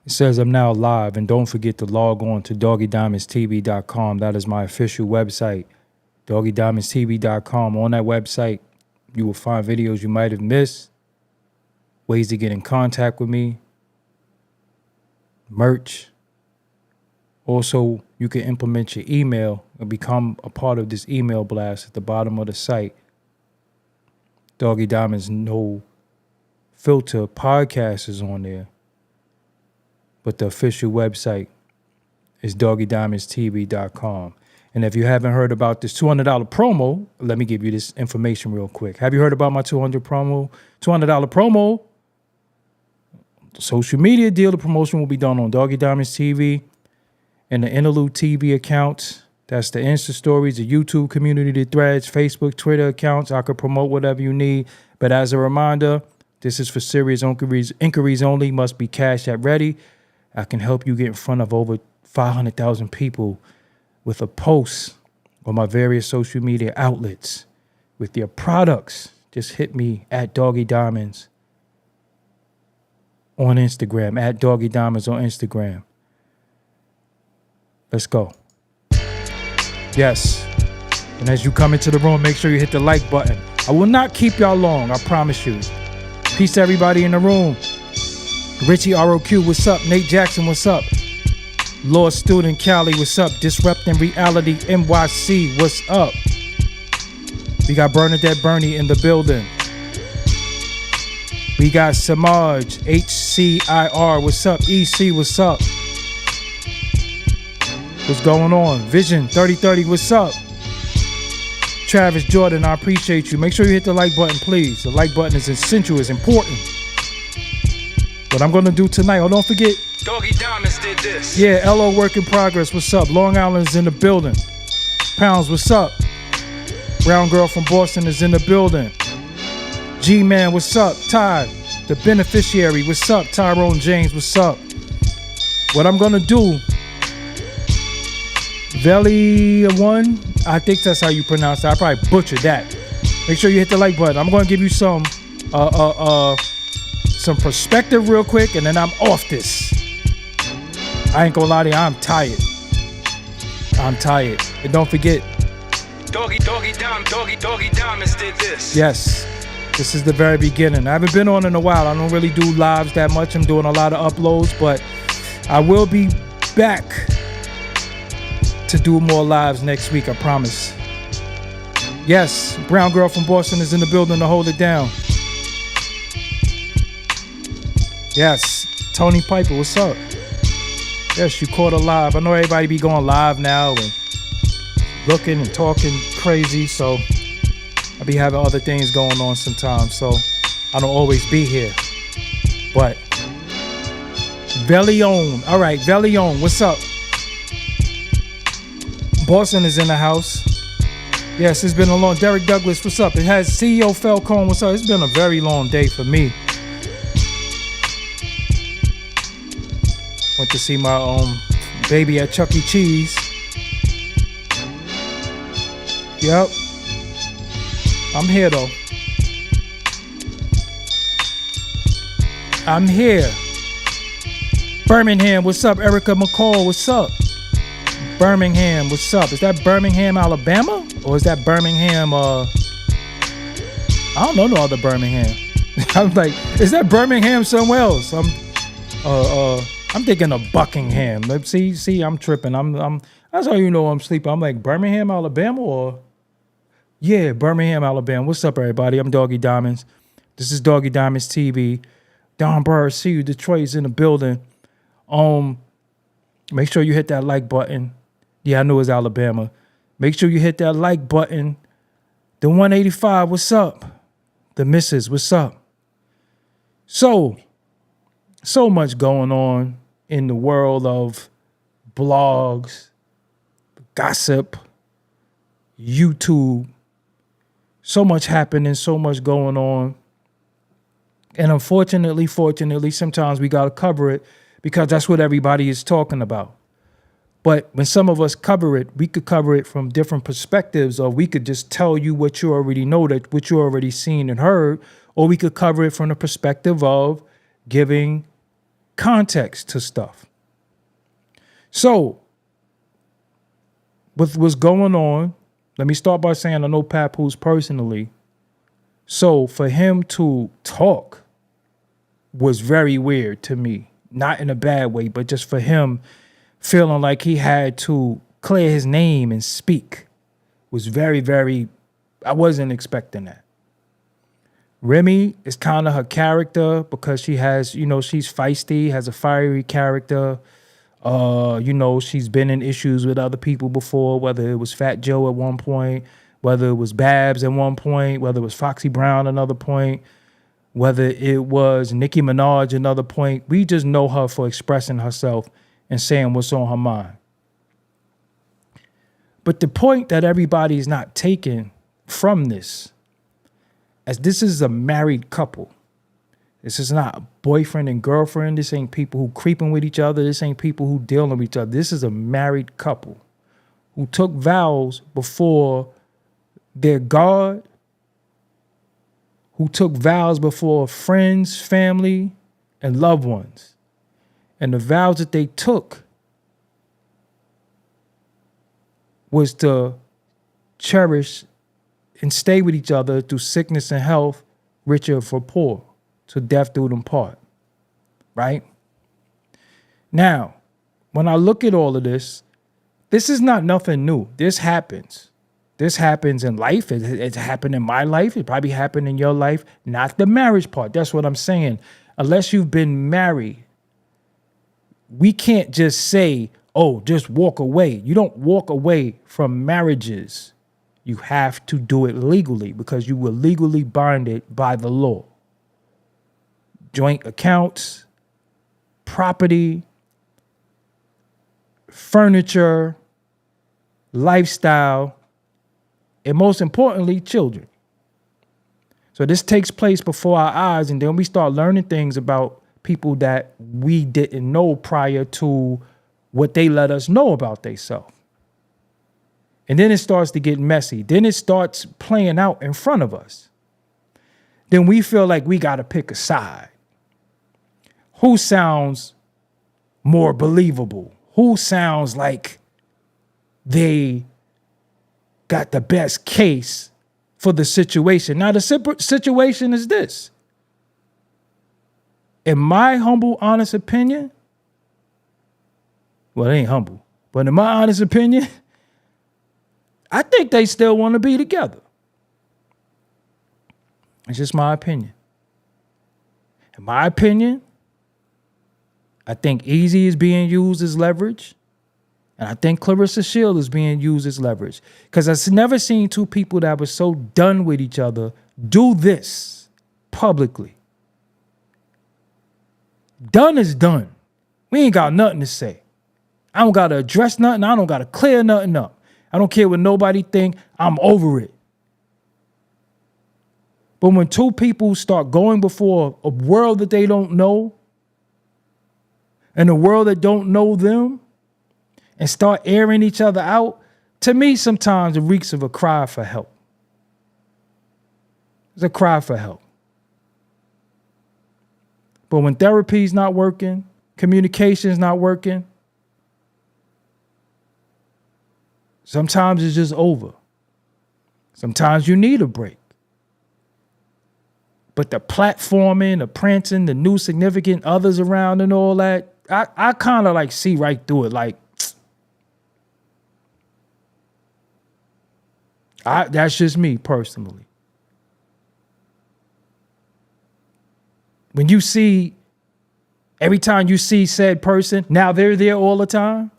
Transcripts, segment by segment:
It says I'm now live, and don't forget to log on to doggiediamondstv.com. That is my official website, doggiediamondstv.com. On that website, you will find videos you might have missed, ways to get in contact with me, merch. Also, you can implement your email and become a part of this email blast at the bottom of the site. Doggie Diamonds No Filter podcast is on there. But the official website is doggiediamondstv.com. And if you haven't heard about this $200 promo, let me give you this information real quick. Have you heard about my $200 promo? Social media deal. The promotion will be done on Doggie Diamonds TV and the Interlude TV accounts. That's the Insta stories, the YouTube community, the threads, Facebook, Twitter accounts. I could promote whatever you need. But as a reminder, this is for serious inquiries only. Must be Cash App ready. I can help you get in front of over 500,000 people with a post on my various social media outlets with your products. Just hit me at Doggie Diamonds on Instagram, at Doggie Diamonds on Instagram. Let's go. Yes. And as you come into the room, make sure you hit the like button. I will not keep y'all long, I promise you. Peace to everybody in the room. Richie ROQ, what's up? Nate Jackson, what's up? Law student Cali, what's up? Disrupting Reality NYC, what's up? We got Bernadette Bernie in the building. We got Samaj, HCIR, what's up? EC, what's up? What's going on? Vision 3030, what's up? Travis Jordan, I appreciate you. Make sure you hit the like button, please. The like button is essential, it's important. What I'm going to do tonight, oh, don't forget. Doggie Diamonds did this. Yeah, LO Work in Progress, what's up? Long Island is in the building. Pounds, what's up? Brown Girl from Boston is in the building. G-Man, what's up? Ty, the beneficiary, what's up? Tyrone James, what's up? What I'm going to do, Veli One, I think that's how you pronounce that. I probably butchered that. Make sure you hit the like button. I'm going to give you some perspective real quick, and then I'm off this. I ain't gonna lie to you, I'm tired. And don't forget, Doggie Diamonds did this. yes, this is the very beginning. I haven't been on in a while. I don't really do lives that much. I'm doing a lot of uploads, but I will be back to do more lives next week, I promise. Yes, Brown Girl from Boston is in the building to hold it down. Yes, Tony Piper, what's up? Yes, you caught her live. I know everybody be going live now and looking and talking crazy, so I be having other things going on sometimes, so I don't always be here. But Velion, all right, Velion, what's up? Boston is in the house. Yes, it's been a long. Derek Douglas, what's up? It has CEO Falcone, what's up? It's been a very long day for me. Went to see my baby at Chuck E. Cheese. Yep. I'm here though. I'm here. Birmingham, what's up? Erica McCall, what's up? Birmingham, what's up? Is that Birmingham, Alabama? Or is that Birmingham, I don't know no other Birmingham. I'm like, is that Birmingham somewhere else? I'm thinking of Buckingham. See, I'm tripping. I'm. That's how you know I'm sleeping. I'm like Birmingham, Alabama, or yeah, Birmingham, Alabama. What's up, everybody? I'm Doggie Diamonds. This is Doggie Diamonds TV. Don Burr, see you. Detroit's in the building. Make sure you hit that like button. Yeah, I know it's Alabama. Make sure you hit that like button. The 185, what's up? The missus, what's up? So much going on in the world of blogs, gossip, YouTube. So much happening, so much going on. And unfortunately, sometimes we got to cover it because that's what everybody is talking about. But when some of us cover it, we could cover it from different perspectives, or we could just tell you what you already know, that what you already seen and heard, or we could cover it from the perspective of giving context to stuff. So, with what's going on, let me start by saying I know Papoose personally. So for him to talk was very weird to me. Not in a bad way, but just for him feeling like he had to clear his name and speak was very, very, I wasn't expecting that. Remy is kind of her character because she has, she's feisty, has a fiery character. She's been in issues with other people before, whether it was Fat Joe at one point, whether it was Babs at one point, whether it was Foxy Brown another point, whether it was Nicki Minaj another point. We just know her for expressing herself and saying what's on her mind. But the point that everybody is not taking from this, as this is a married couple, this is not a boyfriend and girlfriend. This ain't people who creeping with each other. This ain't people who dealing with each other. This is a married couple who took vows before their God, who took vows before friends, family, and loved ones. And the vows that they took was to cherish and stay with each other through sickness and health, richer for poor, till death do them part. Right? Now, when I look at all of this, this is not nothing new. This happens. This happens in life. It's happened in my life. It probably happened in your life. Not the marriage part. That's what I'm saying. Unless you've been married, we can't just say, oh, just walk away. You don't walk away from marriages. You have to do it legally because you were legally binded by the law. Joint accounts, property, furniture, lifestyle, and most importantly, children. So this takes place before our eyes, and then we start learning things about people that we didn't know prior to what they let us know about themselves. And then it starts to get messy. Then it starts playing out in front of us. Then we feel like we got to pick a side. Who sounds more believable? Who sounds like they got the best case for the situation? Now, the situation is this. In my humble, honest opinion, well, it ain't humble, but in my honest opinion, I think they still want to be together. It's just my opinion. In my opinion, I think Eazy is being used as leverage. And I think Clarissa Shield is being used as leverage. Because I've never seen two people that were so done with each other do this publicly. Done is done. We ain't got nothing to say. I don't got to address nothing. I don't got to clear nothing up. I don't care what nobody think. I'm over it. But when two people start going before a world that they don't know and a world that don't know them and start airing each other out, to me, sometimes it reeks of a cry for help. It's a cry for help. But when therapy's not working, communication's not working, sometimes it's just over. Sometimes you need a break. But the platforming, the prancing, the new significant others around and all that, I kind of like see right through it. Like, that's just me personally. When you see, every time you see said person, now they're there all the time,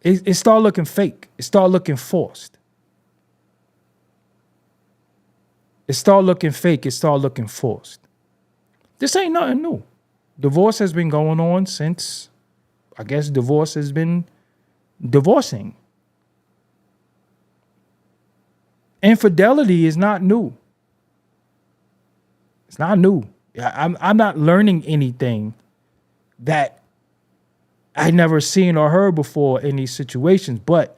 it start looking fake. It start looking forced. It start looking fake. It start looking forced. This ain't nothing new. Divorce has been going on since, I guess divorce has been divorcing. Infidelity is not new. It's not new. I'm not learning anything that I never seen or heard before in these situations. But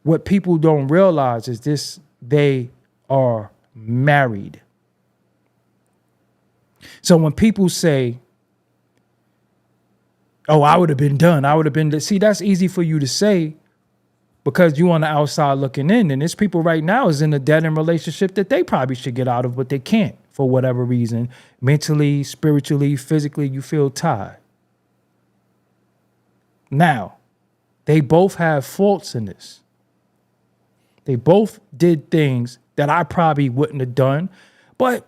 what people don't realize is this: they are married. So when people say, oh, I would have been done, I would have been, see, that's easy for you to say because you on the outside looking in. And there's people right now is in a dead end relationship that they probably should get out of, but they can't for whatever reason. Mentally, spiritually, physically, you feel tired. Now, they both have faults in this. They both did things that I probably wouldn't have done, but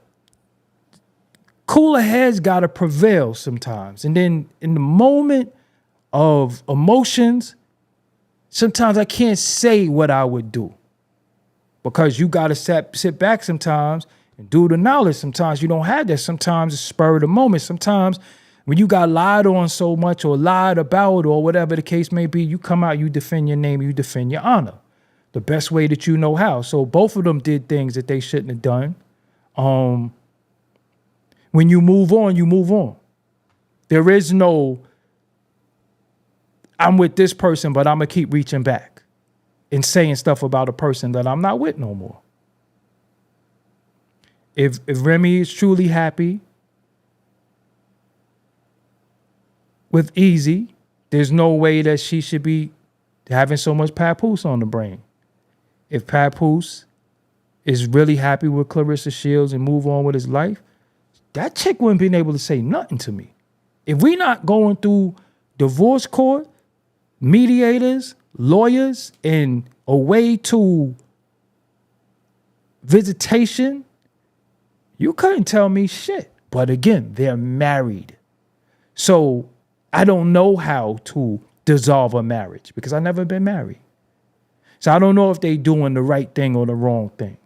cooler heads got to prevail sometimes. And then in the moment of emotions, sometimes I can't say what I would do because you got to sit back sometimes and do the knowledge. Sometimes you don't have that. Sometimes it's spur of the moment. Sometimes when you got lied on so much or lied about or whatever the case may be, you come out, you defend your name, you defend your honor the best way that you know how. So both of them did things that they shouldn't have done. When you move on, you move on. There is no, I'm with this person, but I'm going to keep reaching back and saying stuff about a person that I'm not with no more. If Remy is truly happy with Eazy, there's no way that she should be having so much Papoose on the brain. If Papoose is really happy with Clarissa Shields and move on with his life, that chick wouldn't been able to say nothing to me. If we not going through divorce court, mediators, lawyers, and a way to visitation, you couldn't tell me shit. But again, they're married. So I don't know how to dissolve a marriage because I've never been married. So I don't know if they doing the right thing or the wrong thing.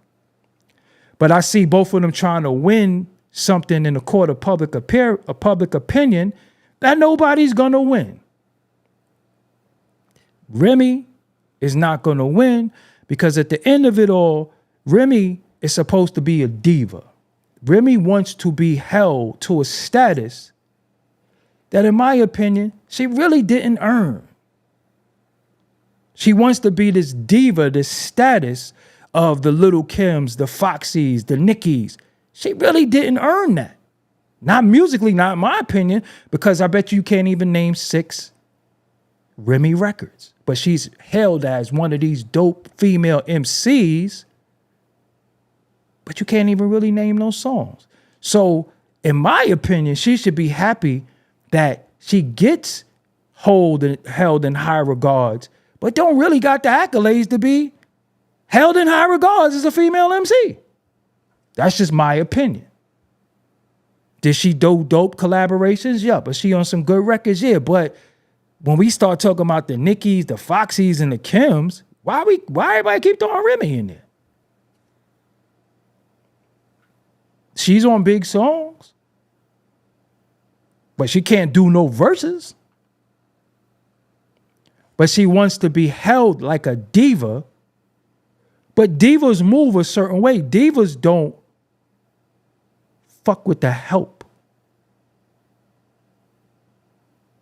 But I see both of them trying to win something in the court of public opinion that nobody's going to win. Remy is not going to win because at the end of it all, Remy is supposed to be a diva. Remy wants to be held to a status that, in my opinion, she really didn't earn. She wants to be this diva, this status of the Little Kims, the Foxies, the Nickies. She really didn't earn that. Not musically, not in my opinion, because I bet you can't even name 6 Remy records. But she's hailed as one of these dope female MCs, but you can't even really name those songs. So, in my opinion, she should be happy that she gets held in high regards, but don't really got the accolades to be held in high regards as a female MC. That's just my opinion. Did she do dope collaborations? Yeah. But she on some good records? Yeah. But when we start talking about the Nickies, the Foxies, and the Kims, why everybody keep throwing Remy in there? She's on big songs, but she can't do no verses. But she wants to be held like a diva. But divas move a certain way. Divas don't fuck with the help.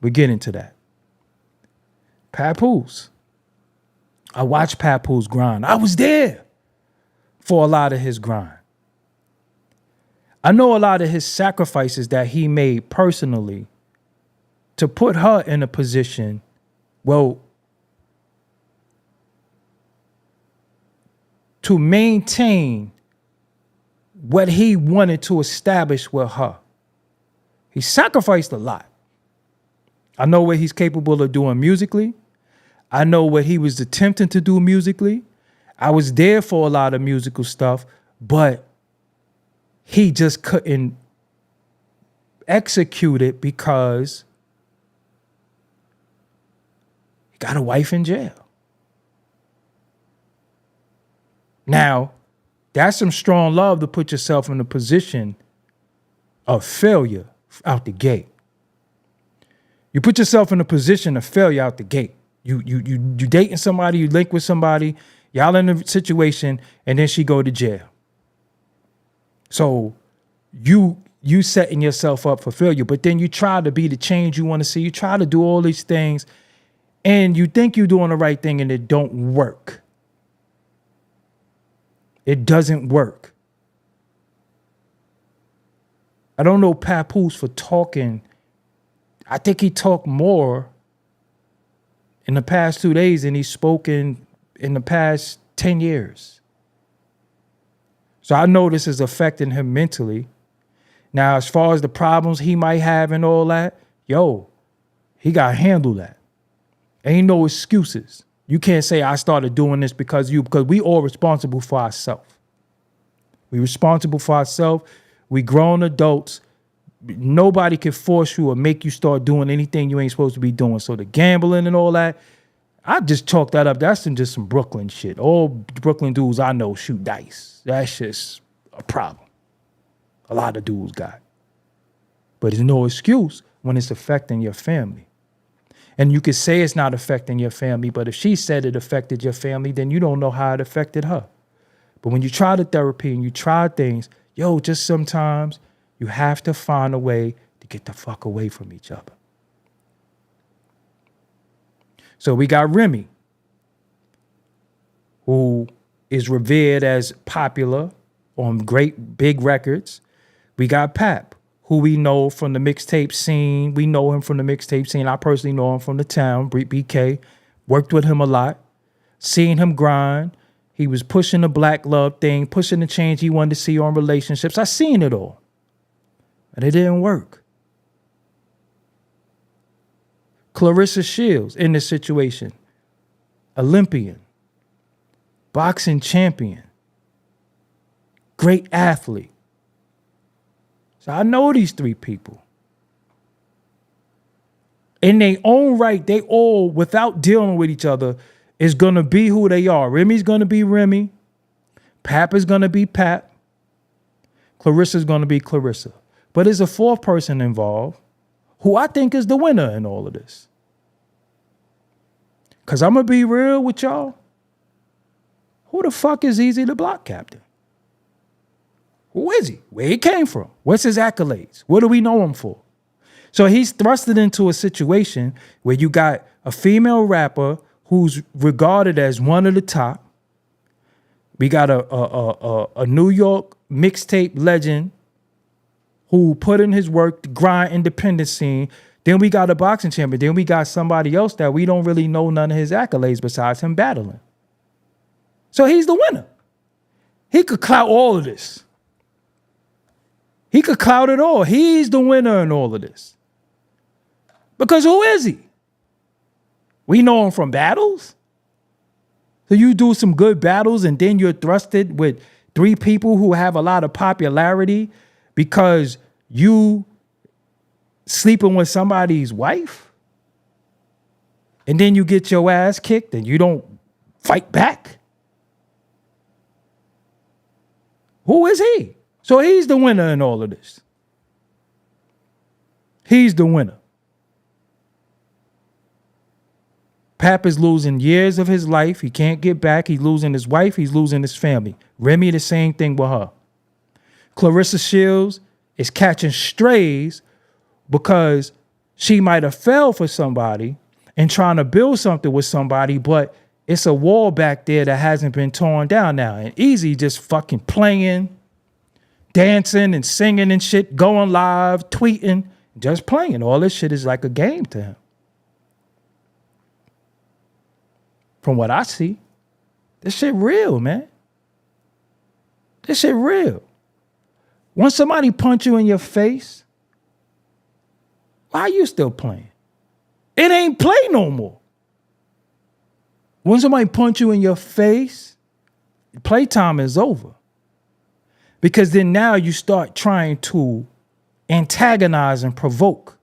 We get into that. Papoose. I watched Papoose grind. I was there for a lot of his grind. I know a lot of his sacrifices that he made personally to put her in a position, well, to maintain what he wanted to establish with her. He sacrificed a lot. I know what he's capable of doing musically. I know what he was attempting to do musically. I was there for a lot of musical stuff, but he just couldn't execute it because he got a wife in jail. Now, that's some strong love to put yourself in a position of failure out the gate. You put yourself in a position of failure out the gate. You dating somebody, you link with somebody, y'all in a situation, and then she go to jail. So you setting yourself up for failure, but then you try to be the change you want to see. You try to do all these things, and you think you're doing the right thing, and it don't work. It doesn't work. I don't know Papoose for talking. I think he talked more in the past 2 days than he's spoken in the past 10 years. So I know this is affecting him mentally. Now, as far as the problems he might have and all that, he got to handle that. Ain't no excuses. You can't say I started doing this because we all responsible for ourselves. We responsible for ourselves. We grown adults. Nobody can force you or make you start doing anything you ain't supposed to be doing. So the gambling and all that, I just chalk that up. That's just some Brooklyn shit. All Brooklyn dudes I know shoot dice. That's just a problem. A lot of dudes got. But there's no excuse when it's affecting your family. And you could say it's not affecting your family, but if she said it affected your family, then you don't know how it affected her. But when you try the therapy and you try things, just sometimes you have to find a way to get the fuck away from each other. So we got Remy, who is revered as popular on great big records. We got Pap, who we know from the mixtape scene. We know him from the mixtape scene. I personally know him from the town, BK. Worked with him a lot. Seen him grind. He was pushing the black love thing, pushing the change he wanted to see on relationships. I seen it all. But it didn't work. Clarissa Shields in this situation. Olympian. Boxing champion. Great athlete. So I know these three people. In their own right, they all, without dealing with each other, is going to be who they are. Remy's going to be Remy. Pap is going to be Pap. Clarissa's going to be Clarissa. But there's a fourth person involved who I think is the winner in all of this. Because I'm going to be real with y'all. Who the fuck is Eazy the block captain? Who is he? Where he came from? What's his accolades? What do we know him for? So he's thrusted into a situation where you got a female rapper who's regarded as one of the top. We got a New York mixtape legend who put in his work to grind independent scene. Then we got a boxing champion. Then we got somebody else that we don't really know none of his accolades besides him battling. So he's the winner. He could clout all of this. He could clout it all. He's the winner in all of this. Because who is he? We know him from battles. So you do some good battles and then you're thrusted with three people who have a lot of popularity because you sleeping with somebody's wife? And then you get your ass kicked and you don't fight back? Who is he? So he's the winner in all of this. He's the winner. Pap is losing years of his life. He can't get back. He's losing his wife. He's losing his family. Remy, the same thing with her. Clarissa Shields is catching strays because she might have fell for somebody and trying to build something with somebody, but it's a wall back there that hasn't been torn down now. And Eazy just fucking playing, dancing and singing and shit, going live, tweeting, just playing. All this shit is like a game to him. From what I see, this shit real, man. This shit real. Once somebody punch you in your face, why are you still playing? It ain't play no more. When somebody punch you in your face, playtime is over. Because then now you start trying to antagonize and provoke.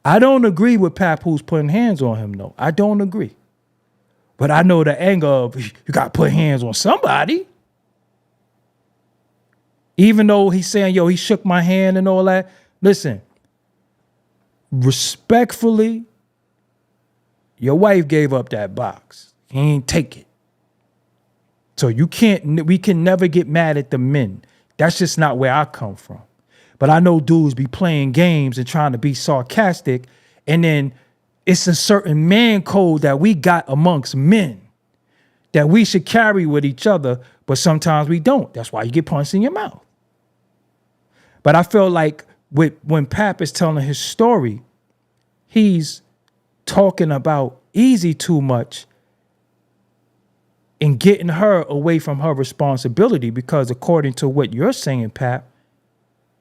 I don't agree with Papoose putting hands on him, though. I don't agree. But I know the anger of you got to put hands on somebody. Even though he's saying, he shook my hand and all that. Listen, respectfully, your wife gave up that box. He ain't take it. So we can never get mad at the men. That's just not where I come from. But I know dudes be playing games and trying to be sarcastic. And then it's a certain man code that we got amongst men that we should carry with each other. But sometimes we don't. That's why you get punched in your mouth. But I feel like when Pap is telling his story, he's talking about Eazy too much and getting her away from her responsibility, because according to what you're saying, Pap,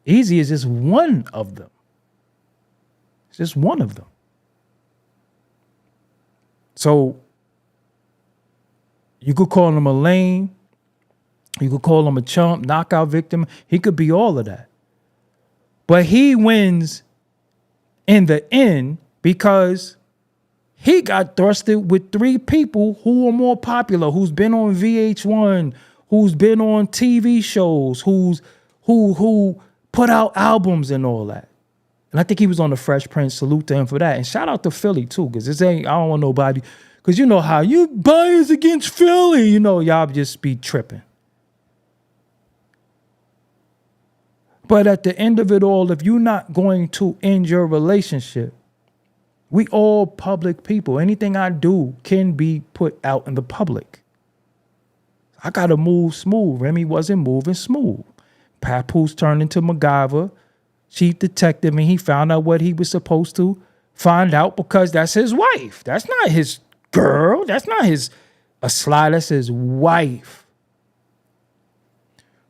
Eazy is just one of them. It's just one of them. So you could call him a lame, you could call him a chump, knockout victim. He could be all of that. But he wins in the end because he got thrusted with 3 people who are more popular, who's been on VH1, who's been on TV shows, who put out albums and all that. And I think he was on the Fresh Prince. Salute to him for that. And shout out to Philly too, because this ain't, I don't want nobody, because you know how you bias against Philly, you know, y'all just be tripping. But at the end of it all, if you're not going to end your relationship, we all public people. Anything I do can be put out in the public. I got to move smooth. Remy wasn't moving smooth. Papoose turned into MacGyver, chief detective, and he found out what he was supposed to find out because that's his wife. That's not his girl. That's not a sly. That's his wife.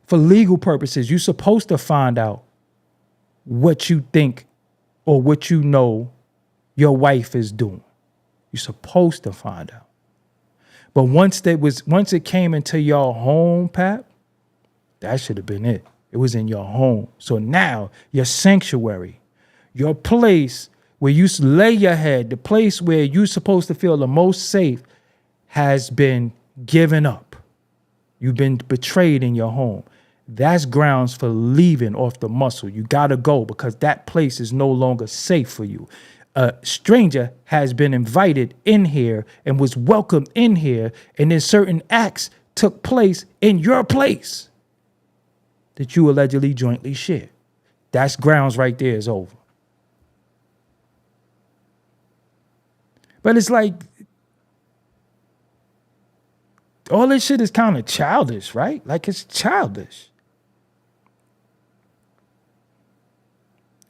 For legal purposes, you're supposed to find out what you think or what you know your wife is doing. You're supposed to find out. But once it came into your home, Pap, that should have been it. It was in your home. So now your sanctuary, your place where you lay your head, the place where you're supposed to feel the most safe, has been given up. You've been betrayed in your home. That's grounds for leaving off the muscle. You got to go because that place is no longer safe for you. A stranger has been invited in here and was welcomed in here, and then certain acts took place in your place that you allegedly jointly shared. That's grounds right there is over. But it's like, all this shit is kind of childish, right? Like, it's childish.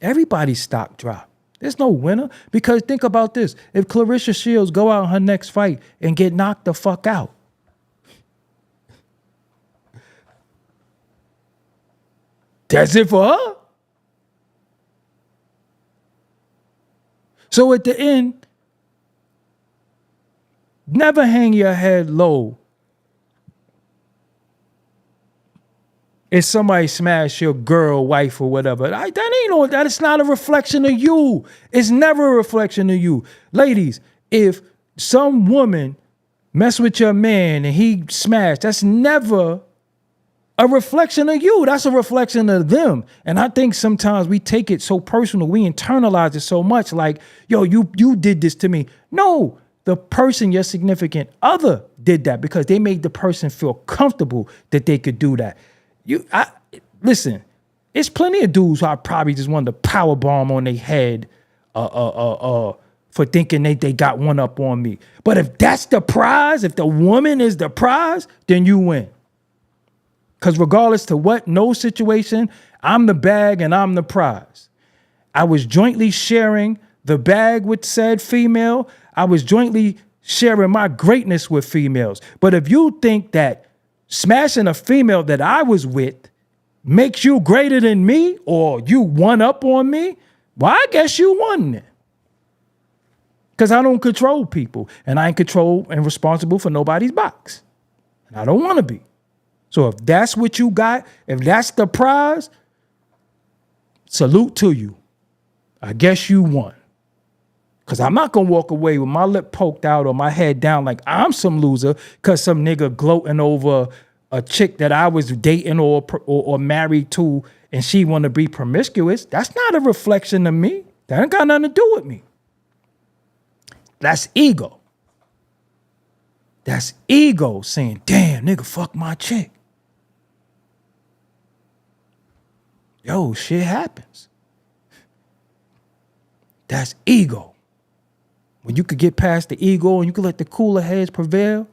Everybody's stock dropped. There's no winner, because think about this. If Clarissa Shields go out in her next fight and get knocked the fuck out, that's it for her. So at the end, never hang your head low if somebody smash your girl, wife, or whatever. That ain't no, that is not a reflection of you. It's never a reflection of you. Ladies, if some woman mess with your man and he smashed, that's never a reflection of you. That's a reflection of them. And I think sometimes we take it so personal. We internalize it so much, like, yo, you did this to me. No, the person, your significant other, did that because they made the person feel comfortable that they could do that. Listen, it's plenty of dudes who I probably just wanted to power bomb on their head for thinking they got one up on me. But if that's the prize, if the woman is the prize, then you win. Because regardless to what, no situation, I'm the bag and I'm the prize. I was jointly sharing the bag with said female. I was jointly sharing my greatness with females. But if you think that smashing a female that I was with makes you greater than me, or you one up on me, well, I guess you won it. Because I don't control people, and I ain't control and responsible for nobody's box. And I don't want to be. So if that's what you got, if that's the prize, salute to you. I guess you won. Because I'm not going to walk away with my lip poked out or my head down like I'm some loser because some nigga gloating over a chick that I was dating or married to and she want to be promiscuous. That's not a reflection of me. That ain't got nothing to do with me. That's ego. That's ego saying, damn, nigga, fuck my chick. Yo, shit happens. That's ego. When you could get past the ego and you could let the cooler heads prevail,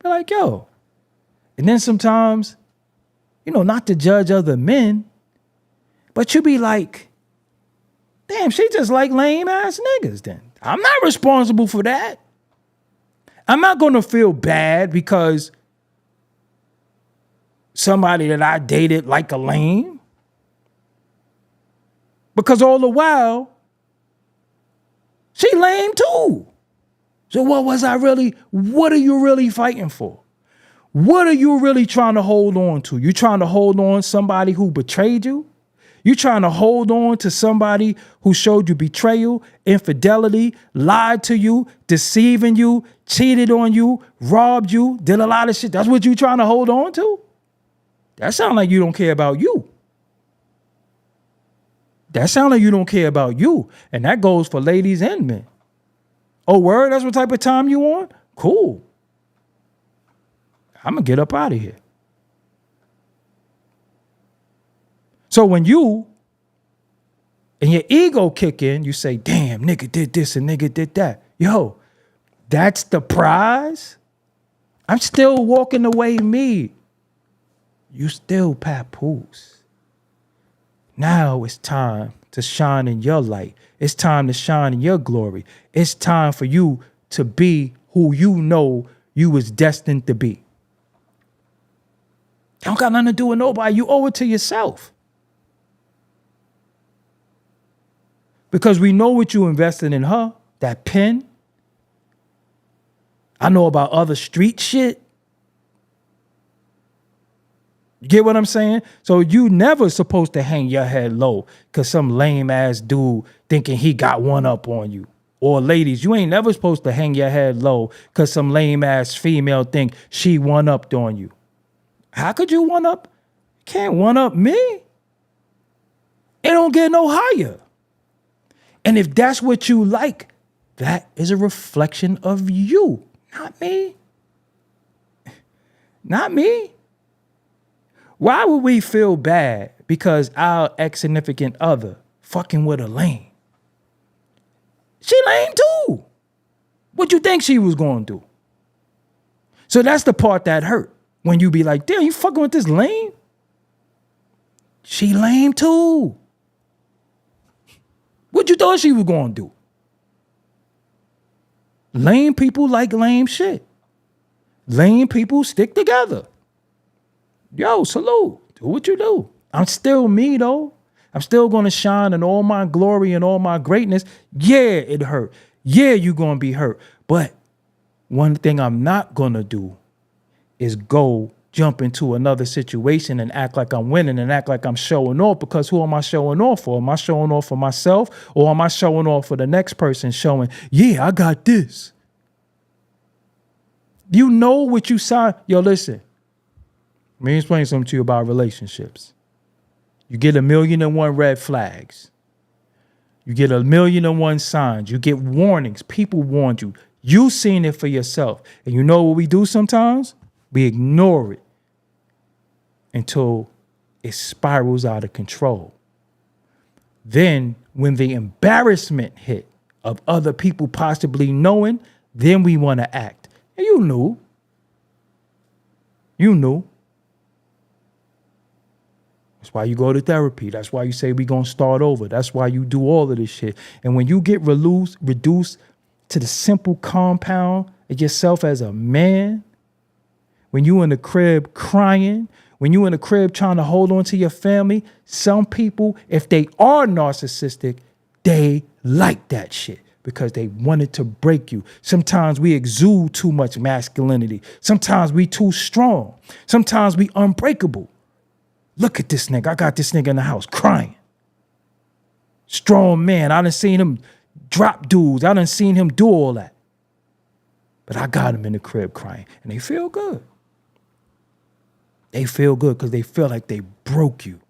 be like, yo. And then sometimes, not to judge other men, But you be like, damn, she just like lame ass niggas then. I'm not responsible for that. I'm not going to feel bad because somebody that I dated like a lame. Because all the while, she lame too. So what are you really fighting for? What are you really trying to hold on to? You trying to hold on to somebody who betrayed you? You trying to hold on to somebody who showed you betrayal, infidelity, lied to you, deceiving you, cheated on you, robbed you, did a lot of shit. That's what you trying to hold on to? That sounds like you don't care about you. That sounds like you don't care about you. And that goes for ladies and men. Oh, word? That's what type of time you on? Cool. I'm going to get up out of here. So when you and your ego kick in, you say, damn, nigga did this and nigga did that. Yo, that's the prize? I'm still walking away me. You still Papoose. Now it's time to shine in your light. It's time to shine in your glory. It's time for you to be who you know you was destined to be. Don't got nothing to do with nobody. You owe it to yourself. Because we know what you invested in her, that pen. I know about other street shit. You get what I'm saying? So you never supposed to hang your head low because some lame ass dude thinking he got one up on you. Or ladies, you ain't never supposed to hang your head low because some lame ass female think she one upped on you. How could you one up? Can't one up me. It don't get no higher. And if that's what you like, that is a reflection of you, not me. Not me. Why would we feel bad because our ex-significant other fucking with a lame? She lame too. What you think she was going to do? So that's the part that hurt. When you be like, damn, you fucking with this lame? She lame too. What you thought she was going to do? Lame people like lame shit. Lame people stick together. Yo, salute. Do what you do. I'm still me, though. I'm still going to shine in all my glory and all my greatness. Yeah, it hurt. Yeah, you're going to be hurt. But one thing I'm not going to do is go jump into another situation and act like I'm winning and act like I'm showing off, because who am I showing off for? Am I showing off for myself, or am I showing off for the next person showing, yeah, I got this? You know what you signed. Yo, listen. Let me explain something to you about relationships. You get 1,000,001 red flags. You get 1,000,001 signs. You get warnings. People warned you. You seen it for yourself. And you know what we do sometimes? We ignore it until it spirals out of control. Then when the embarrassment hit of other people possibly knowing, then we want to act. And you knew. You knew. That's why you go to therapy. That's why you say we gonna start over. That's why you do all of this shit. And when you get reduced to the simple compound of yourself as a man, when you in the crib crying, when you in the crib trying to hold on to your family, some people, if they are narcissistic, they like that shit because they wanted to break you. Sometimes we exude too much masculinity. Sometimes we too strong. Sometimes we unbreakable. Look at this nigga. I got this nigga in the house crying. Strong man. I done seen him drop dudes. I done seen him do all that. But I got him in the crib crying. And they feel good. They feel good because they feel like they broke you.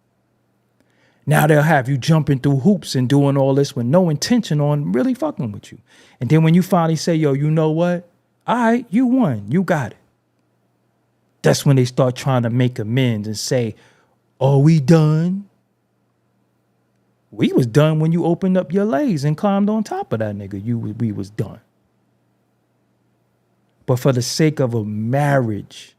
Now they'll have you jumping through hoops and doing all this with no intention on really fucking with you. And then when you finally say, yo, you know what? All right, you won. You got it. That's when they start trying to make amends and say, oh, we done? We was done when you opened up your legs and climbed on top of that nigga. We was done. But for the sake of a marriage,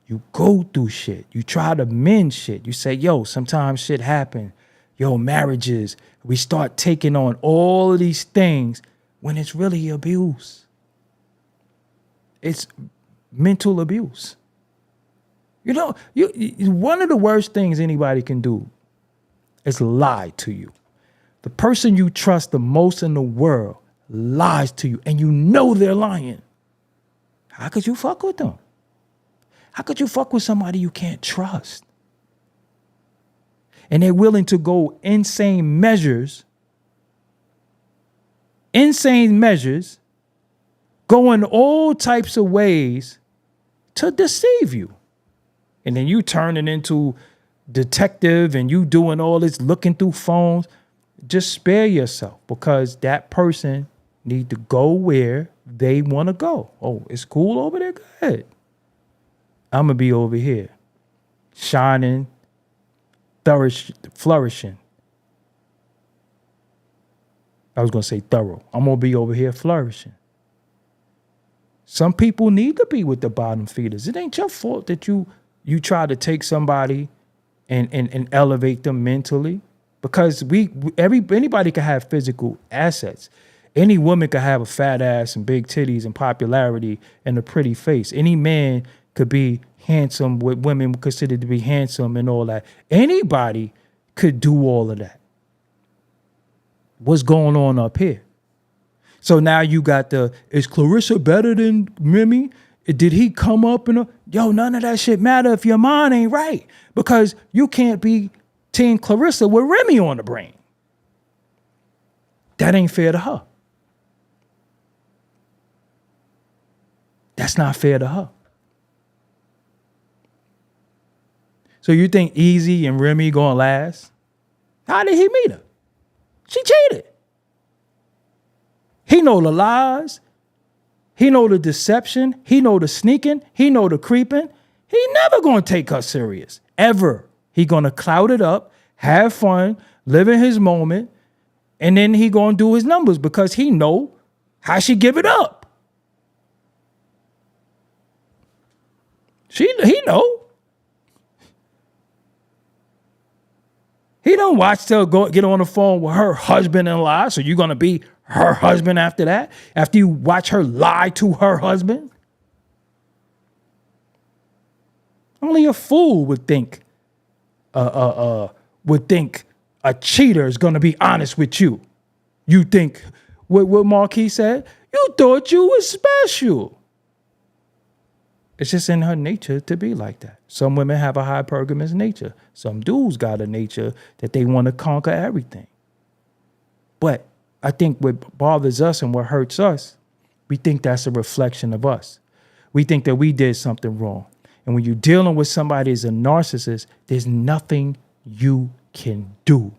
you go through shit. You try to mend shit. You say, yo, sometimes shit happen. marriages. We start taking on all of these things when it's really abuse. It's mental abuse. You know, one of the worst things anybody can do is lie to you. The person you trust the most in the world lies to you, and you know they're lying. How could you fuck with them? How could you fuck with somebody you can't trust? And they're willing to go insane measures, going all types of ways to deceive you. And then you turn it into detective and you doing all this looking through phones. Just spare yourself, because that person need to go where they want to go. Oh, it's cool over there? Go ahead. I'm going to be over here, shining, flourishing. I was going to say thorough. I'm going to be over here flourishing. Some people need to be with the bottom feeders. It ain't your fault that you try to take somebody and elevate them mentally, because anybody can have physical assets. Any woman could have a fat ass and big titties and popularity and a pretty face. Any man could be handsome, what women consider to be handsome and all that. Anybody could do all of that. What's going on up here? So now you got is Clarissa better than Remy? Did he come up and none of that shit matter if your mind ain't right, because you can't be Team Clarissa with Remy on the brain. That ain't fair to her. That's not fair to her. So you think Eazy and Remy gonna last? How did he meet her? She cheated. He know the lies. He know the deception. He know the sneaking. He know the creeping. He never gonna take her serious, ever. He gonna cloud it up, have fun, live in his moment, and then he gonna do his numbers because he know how she give it up. He know. He don't watch her go get on the phone with her husband and lie. So you're gonna be her husband after that? After you watch her lie to her husband? Only a fool would think a cheater is gonna be honest with you. You think what Marquis said? You thought you was special. It's just in her nature to be like that. Some women have a hypergamous nature. Some dudes got a nature that they want to conquer everything. But I think what bothers us and what hurts us, we think that's a reflection of us. We think that we did something wrong. And when you're dealing with somebody as a narcissist, there's nothing you can do.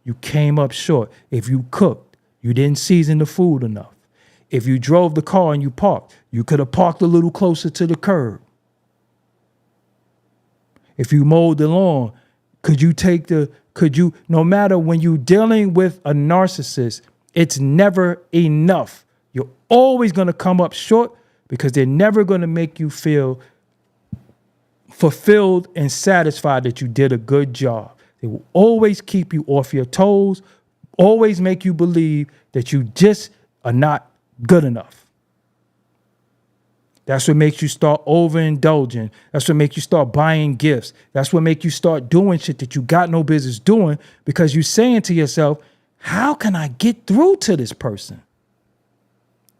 You came up short. If you cooked, you didn't season the food enough. If you drove the car and you parked, you could have parked a little closer to the curb. If you mowed the lawn, no matter when you're dealing with a narcissist, it's never enough. You're always going to come up short because they're never going to make you feel fulfilled and satisfied that you did a good job. They will always keep you off your toes, always make you believe that you just are not good enough. That's what makes you start overindulging. That's what makes you start buying gifts. That's what makes you start doing shit that you got no business doing, because you're saying to yourself, how can I get through to this person?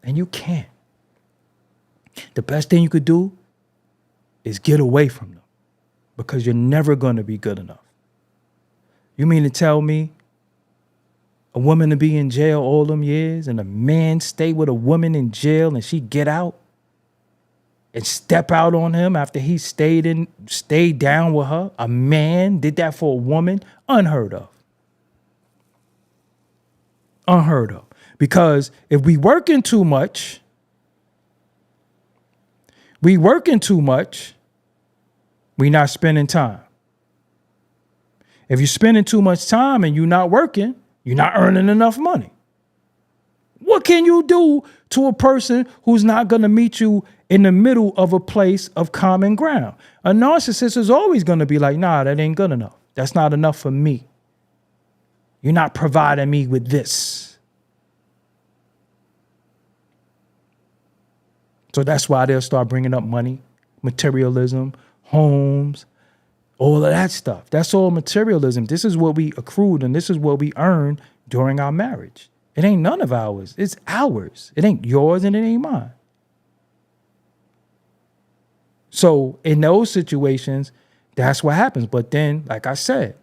And you can't. The best thing you could do is get away from them, because you're never going to be good enough. You mean to tell me a woman to be in jail all them years and a man stay with a woman in jail and she get out and step out on him after he stayed down with her? A man did that for a woman? Unheard of. Unheard of. Because if we working too much, we not spending time. If you're spending too much time and you're not working, you're not earning enough money. What can you do to a person who's not going to meet you in the middle of a place of common ground? A narcissist is always going to be like, nah, that ain't good enough. That's not enough for me. You're not providing me with this. So that's why they'll start bringing up money, materialism, homes, all of that stuff. That's all materialism. This is what we accrued and this is what we earned during our marriage. It ain't none of ours. It's ours. It ain't yours and it ain't mine. So in those situations, that's what happens. But then, like I said,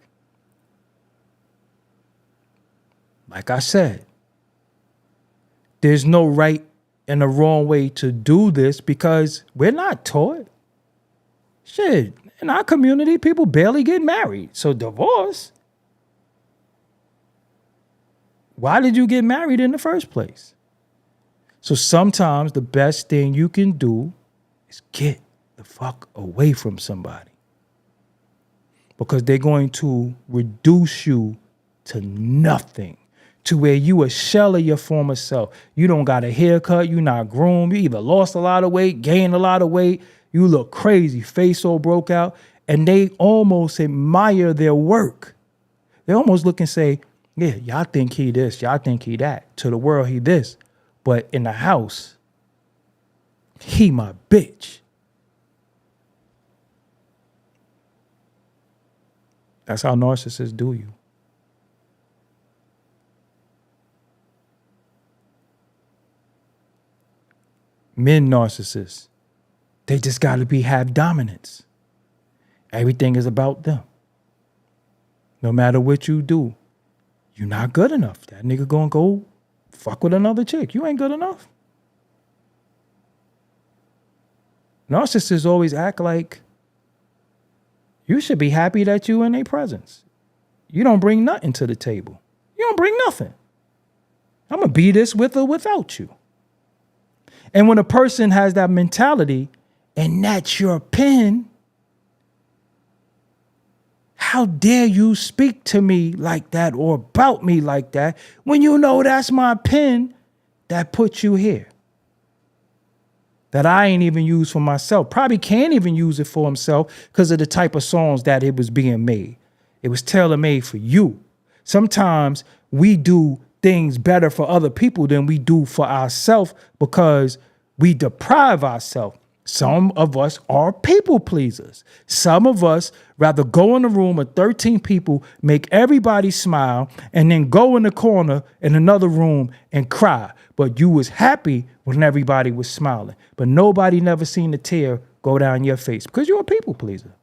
there's no right and a wrong way to do this because we're not taught. Shit, in our community, people barely get married. So divorce. Why did you get married in the first place? So sometimes the best thing you can do is get the fuck away from somebody. Because they're going to reduce you to nothing. To where you a shell of your former self. You don't got a haircut. You not groomed. You either lost a lot of weight, gained a lot of weight. You look crazy. Face all broke out. And they almost admire their work. They almost look and say, yeah, y'all think he this. Y'all think he that. To the world, he this. But in the house, he my bitch. That's how narcissists do you. Men narcissists, they just got to have dominance. Everything is about them. No matter what you do, you're not good enough. That nigga gonna go fuck with another chick. You ain't good enough. Narcissists always act like you should be happy that you in their presence. You don't bring nothing to the table. You don't bring nothing. I'm gonna be this with or without you. And when a person has that mentality and that's your pen, how dare you speak to me like that or about me like that when you know that's my pen that put you here? That I ain't even used for myself. Probably can't even use it for himself because of the type of songs that it was being made. It was tailor-made for you. Sometimes we do things better for other people than we do for ourselves because we deprive ourselves. Some of us are people pleasers. Some of us rather go in a room of 13 people, make everybody smile, and then go in the corner in another room and cry. But you was happy when everybody was smiling. But nobody never seen a tear go down your face because you're a people pleaser.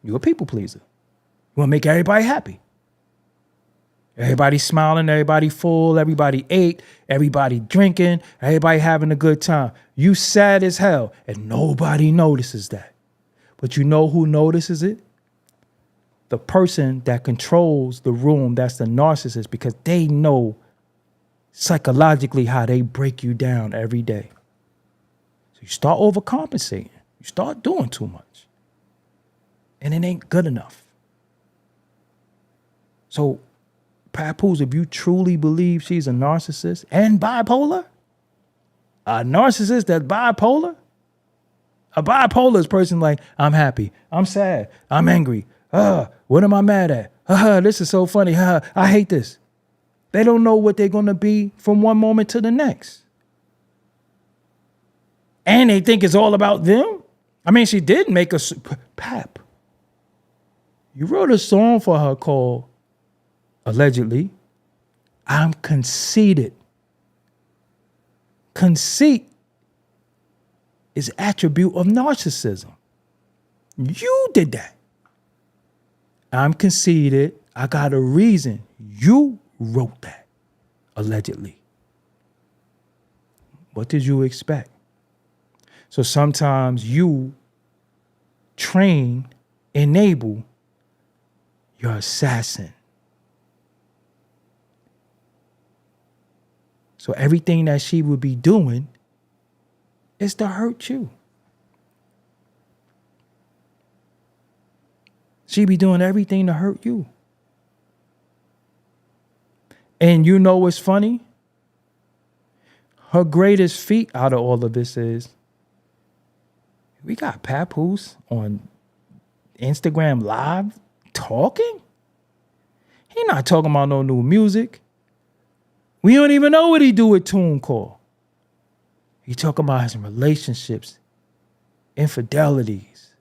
You're a people pleaser. You want to make everybody happy. Everybody smiling, everybody full, everybody ate, everybody drinking, everybody having a good time. You sad as hell, and nobody notices that. But you know who notices it? The person that controls the room, that's the narcissist, because they know psychologically how they break you down every day. So you start overcompensating. You start doing too much. And it ain't good enough. So Papoose, if you truly believe she's a narcissist and bipolar, a narcissist that's bipolar, a bipolar is person like, I'm happy, I'm sad, I'm angry, what am I mad at? This is so funny, I hate this. They don't know what they're going to be from one moment to the next. And they think it's all about them. I mean, she did make a, Pap, you wrote a song for her called, allegedly, I'm conceited. Conceit is attribute of narcissism. You did that. I'm conceited. I got a reason. You wrote that, allegedly. What did you expect? So sometimes you train, enable your assassin. So everything that she would be doing is to hurt you. She be doing everything to hurt you. And you know what's funny? Her greatest feat out of all of this is we got Papoose on Instagram Live talking? He not talking about no new music. We don't even know what he do with TuneCore. He talking about his relationships, infidelities.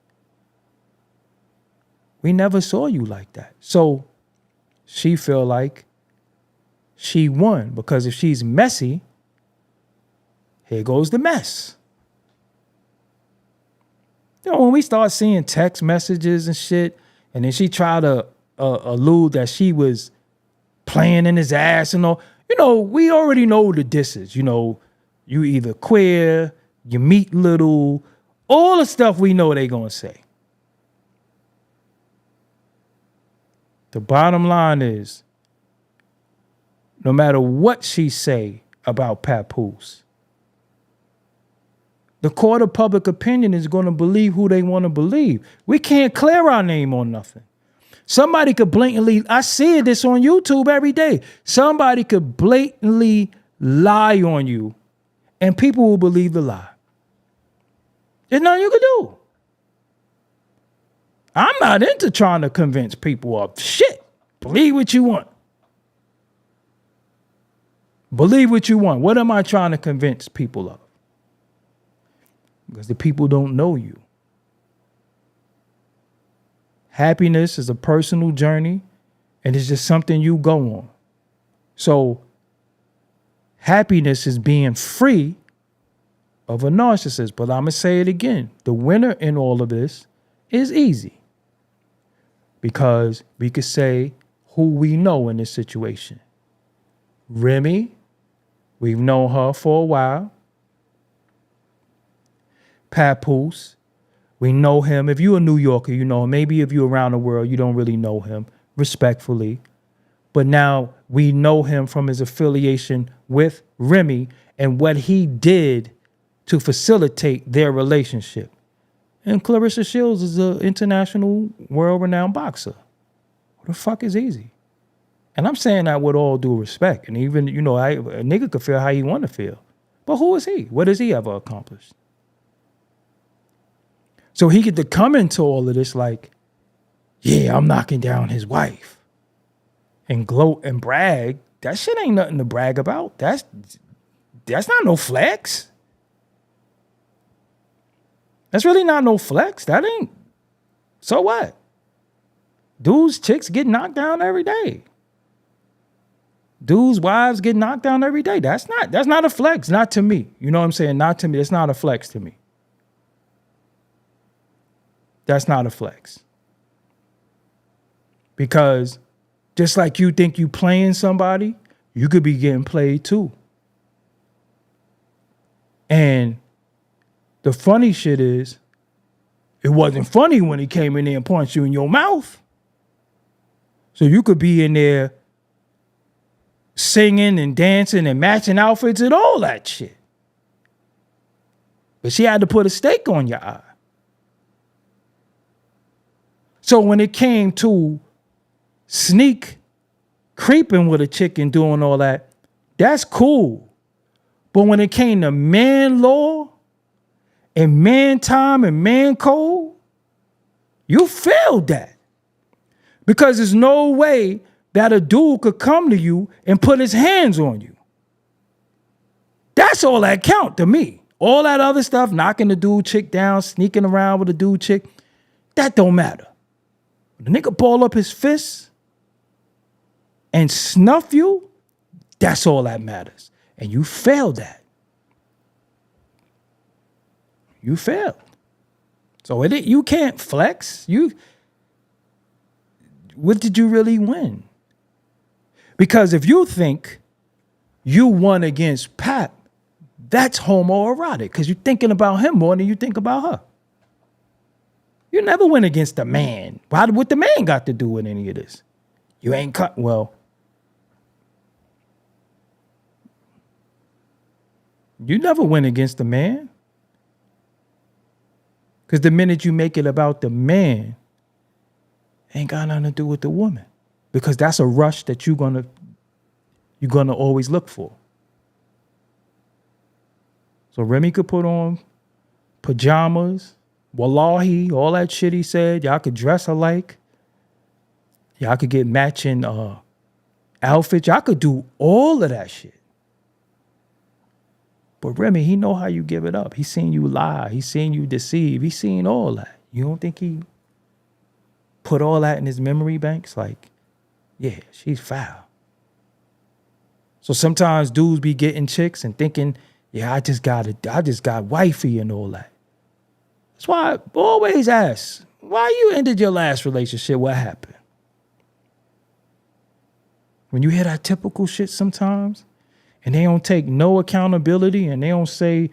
We never saw you like that. So she feel like she won, because if she's messy, here goes the mess. You know, when we start seeing text messages and shit, and then she tried to allude that she was playing in his ass and all, you know, we already know the disses. You know, you either queer, you meet little, all the stuff we know they gonna say. The bottom line is, no matter what she say about Papoose, the court of public opinion is going to believe who they want to believe. We can't clear our name on nothing. Somebody could blatantly, I see this on YouTube every day. Somebody could blatantly lie on you and people will believe the lie. There's nothing you can do. I'm not into trying to convince people of shit. Believe what you want. Believe what you want. What am I trying to convince people of? Because the people don't know you. Happiness is a personal journey, and it's just something you go on. So happiness is being free of a narcissist. But I'm going to say it again. The winner in all of this is Eazy. Because we could say who we know in this situation. Remy, we've known her for a while. Papoose, we know him. If you're a New Yorker, you know him. Maybe if you're around the world, you don't really know him, respectfully. But now we know him from his affiliation with Remy and what he did to facilitate their relationship. And Clarissa Shields is an international, world-renowned boxer. What the fuck is Eazy? And I'm saying that with all due respect. And even, you know, a nigga could feel how he want to feel. But who is he? What has he ever accomplished? So he get to come into all of this like, yeah, I'm knocking down his wife. And gloat and brag. That shit ain't nothing to brag about. That's not no flex. That's really not no flex. That ain't. So what? Dudes, chicks get knocked down every day. Dudes, wives get knocked down every day. That's not a flex. Not to me. You know what I'm saying? Not to me. It's not a flex to me. That's not a flex. Because just like you think you playing somebody, you could be getting played too. And the funny shit is, it wasn't funny when he came in there and punched you in your mouth. So you could be in there singing and dancing and matching outfits and all that shit. But she had to put a stake on your eye. So when it came to sneak creeping with a chick and doing all that, that's cool. But when it came to man law and man time and man code, you failed that. Because there's no way that a dude could come to you and put his hands on you. That's all that count to me. All that other stuff, knocking the dude chick down, sneaking around with a dude chick, that don't matter. When the nigga ball up his fists and snuff you, that's all that matters. And you failed that. You failed. So you can't flex. What did you really win? Because if you think you won against Pap, that's homoerotic because you're thinking about him more than you think about her. You never win against a man. What the man got to do with any of this? You ain't cut. Well, you never win against a man. Because the minute you make it about the man, ain't got nothing to do with the woman. Because that's a rush that you're gonna always look for. So Remy could put on pajamas, wallahi, all that shit he said. Y'all could dress alike. Y'all could get matching outfits. Y'all could do all of that shit. But Remy, he know how you give it up. He seen you lie. He seen you deceive. He seen all that. You don't think he put all that in his memory banks? Like, yeah, she's foul. So sometimes dudes be getting chicks and thinking, yeah, I just got wifey and all that. That's why I always ask, why you ended your last relationship? What happened? When you hear that typical shit sometimes, and they don't take no accountability and they don't say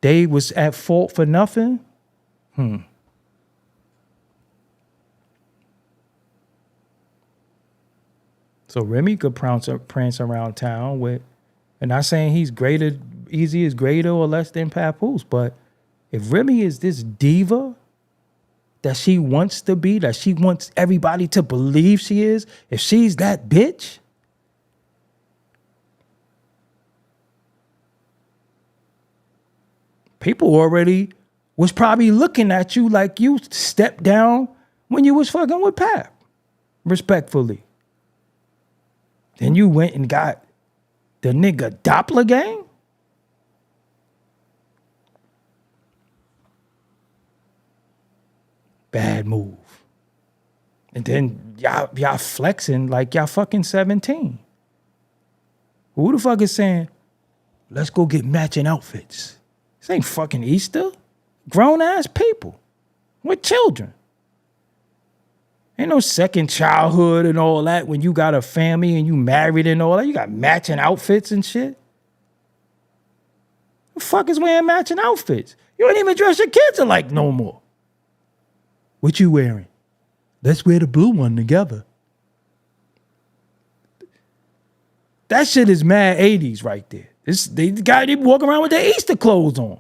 they was at fault for nothing, So Remy could prance around town with, and not saying he's greater, Eazy is greater or less than Papoose, but if Remy is this diva that she wants to be, that she wants everybody to believe she is, if she's that bitch, people already was probably looking at you like you stepped down when you was fucking with Pap, respectfully. Then you went and got the nigga Doppler gang? Bad move. And then y'all flexing like y'all fucking 17. Who the fuck is saying, let's go get matching outfits? This ain't fucking Easter. Grown ass people with children. Ain't no second childhood and all that when you got a family and you married and all that. You got matching outfits and shit. The fuck is wearing matching outfits? You don't even dress your kids alike no more. What you wearing? Let's wear the blue one together. That shit is mad 80s right there. They walk around with their Easter clothes on.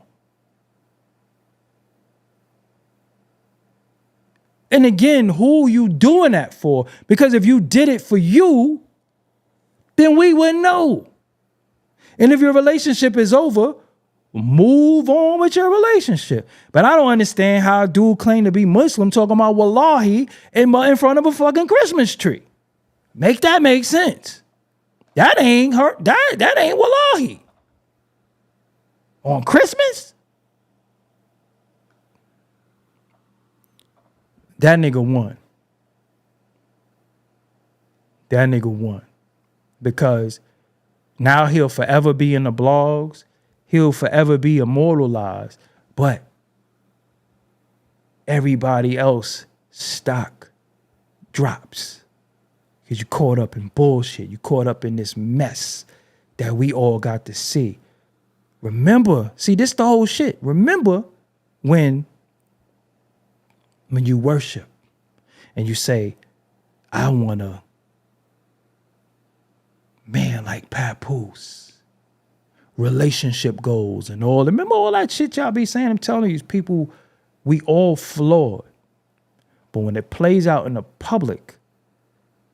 And again, who you doing that for? Because if you did it for you, then we would know. And if your relationship is over, move on with your relationship. But I don't understand how a dude claim to be Muslim talking about wallahi in front of a fucking Christmas tree. Make that make sense. That ain't hurt. That ain't wallahi. On Christmas? That nigga won. That nigga won. Because now he'll forever be in the blogs. He'll forever be immortalized. But everybody else stock drops. Because you caught up in bullshit. You caught up in this mess that we all got to see. Remember, see, this the whole shit. Remember when you worship and you say, I want a man like Papoose, relationship goals and all. Remember all that shit y'all be saying? I'm telling you, people, we all flawed. But when it plays out in the public,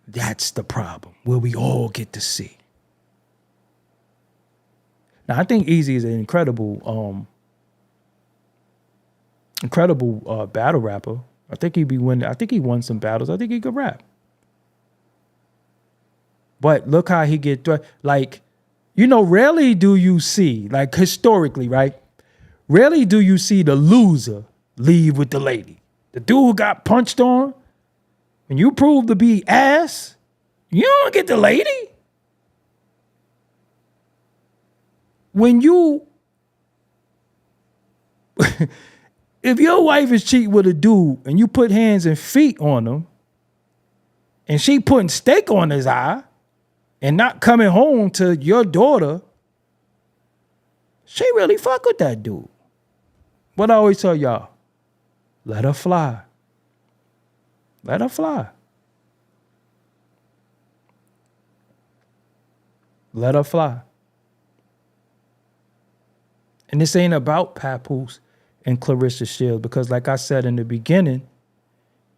that's the problem, where we all get to see. Now, I think Eazy is an incredible battle rapper. I think he'd be winning. I think he won some battles. I think he could rap. But look how he get like, you know, rarely do you see, like historically, right? Rarely do you see the loser leave with the lady. The dude who got punched on, and you prove to be ass, you don't get the lady. When you if your wife is cheating with a dude and you put hands and feet on him and she putting steak on his eye and not coming home to your daughter, she really fuck with that dude. What I always tell y'all, let her fly. Let her fly. Let her fly. And this ain't about Papoose and Clarissa Shields, because like I said in the beginning,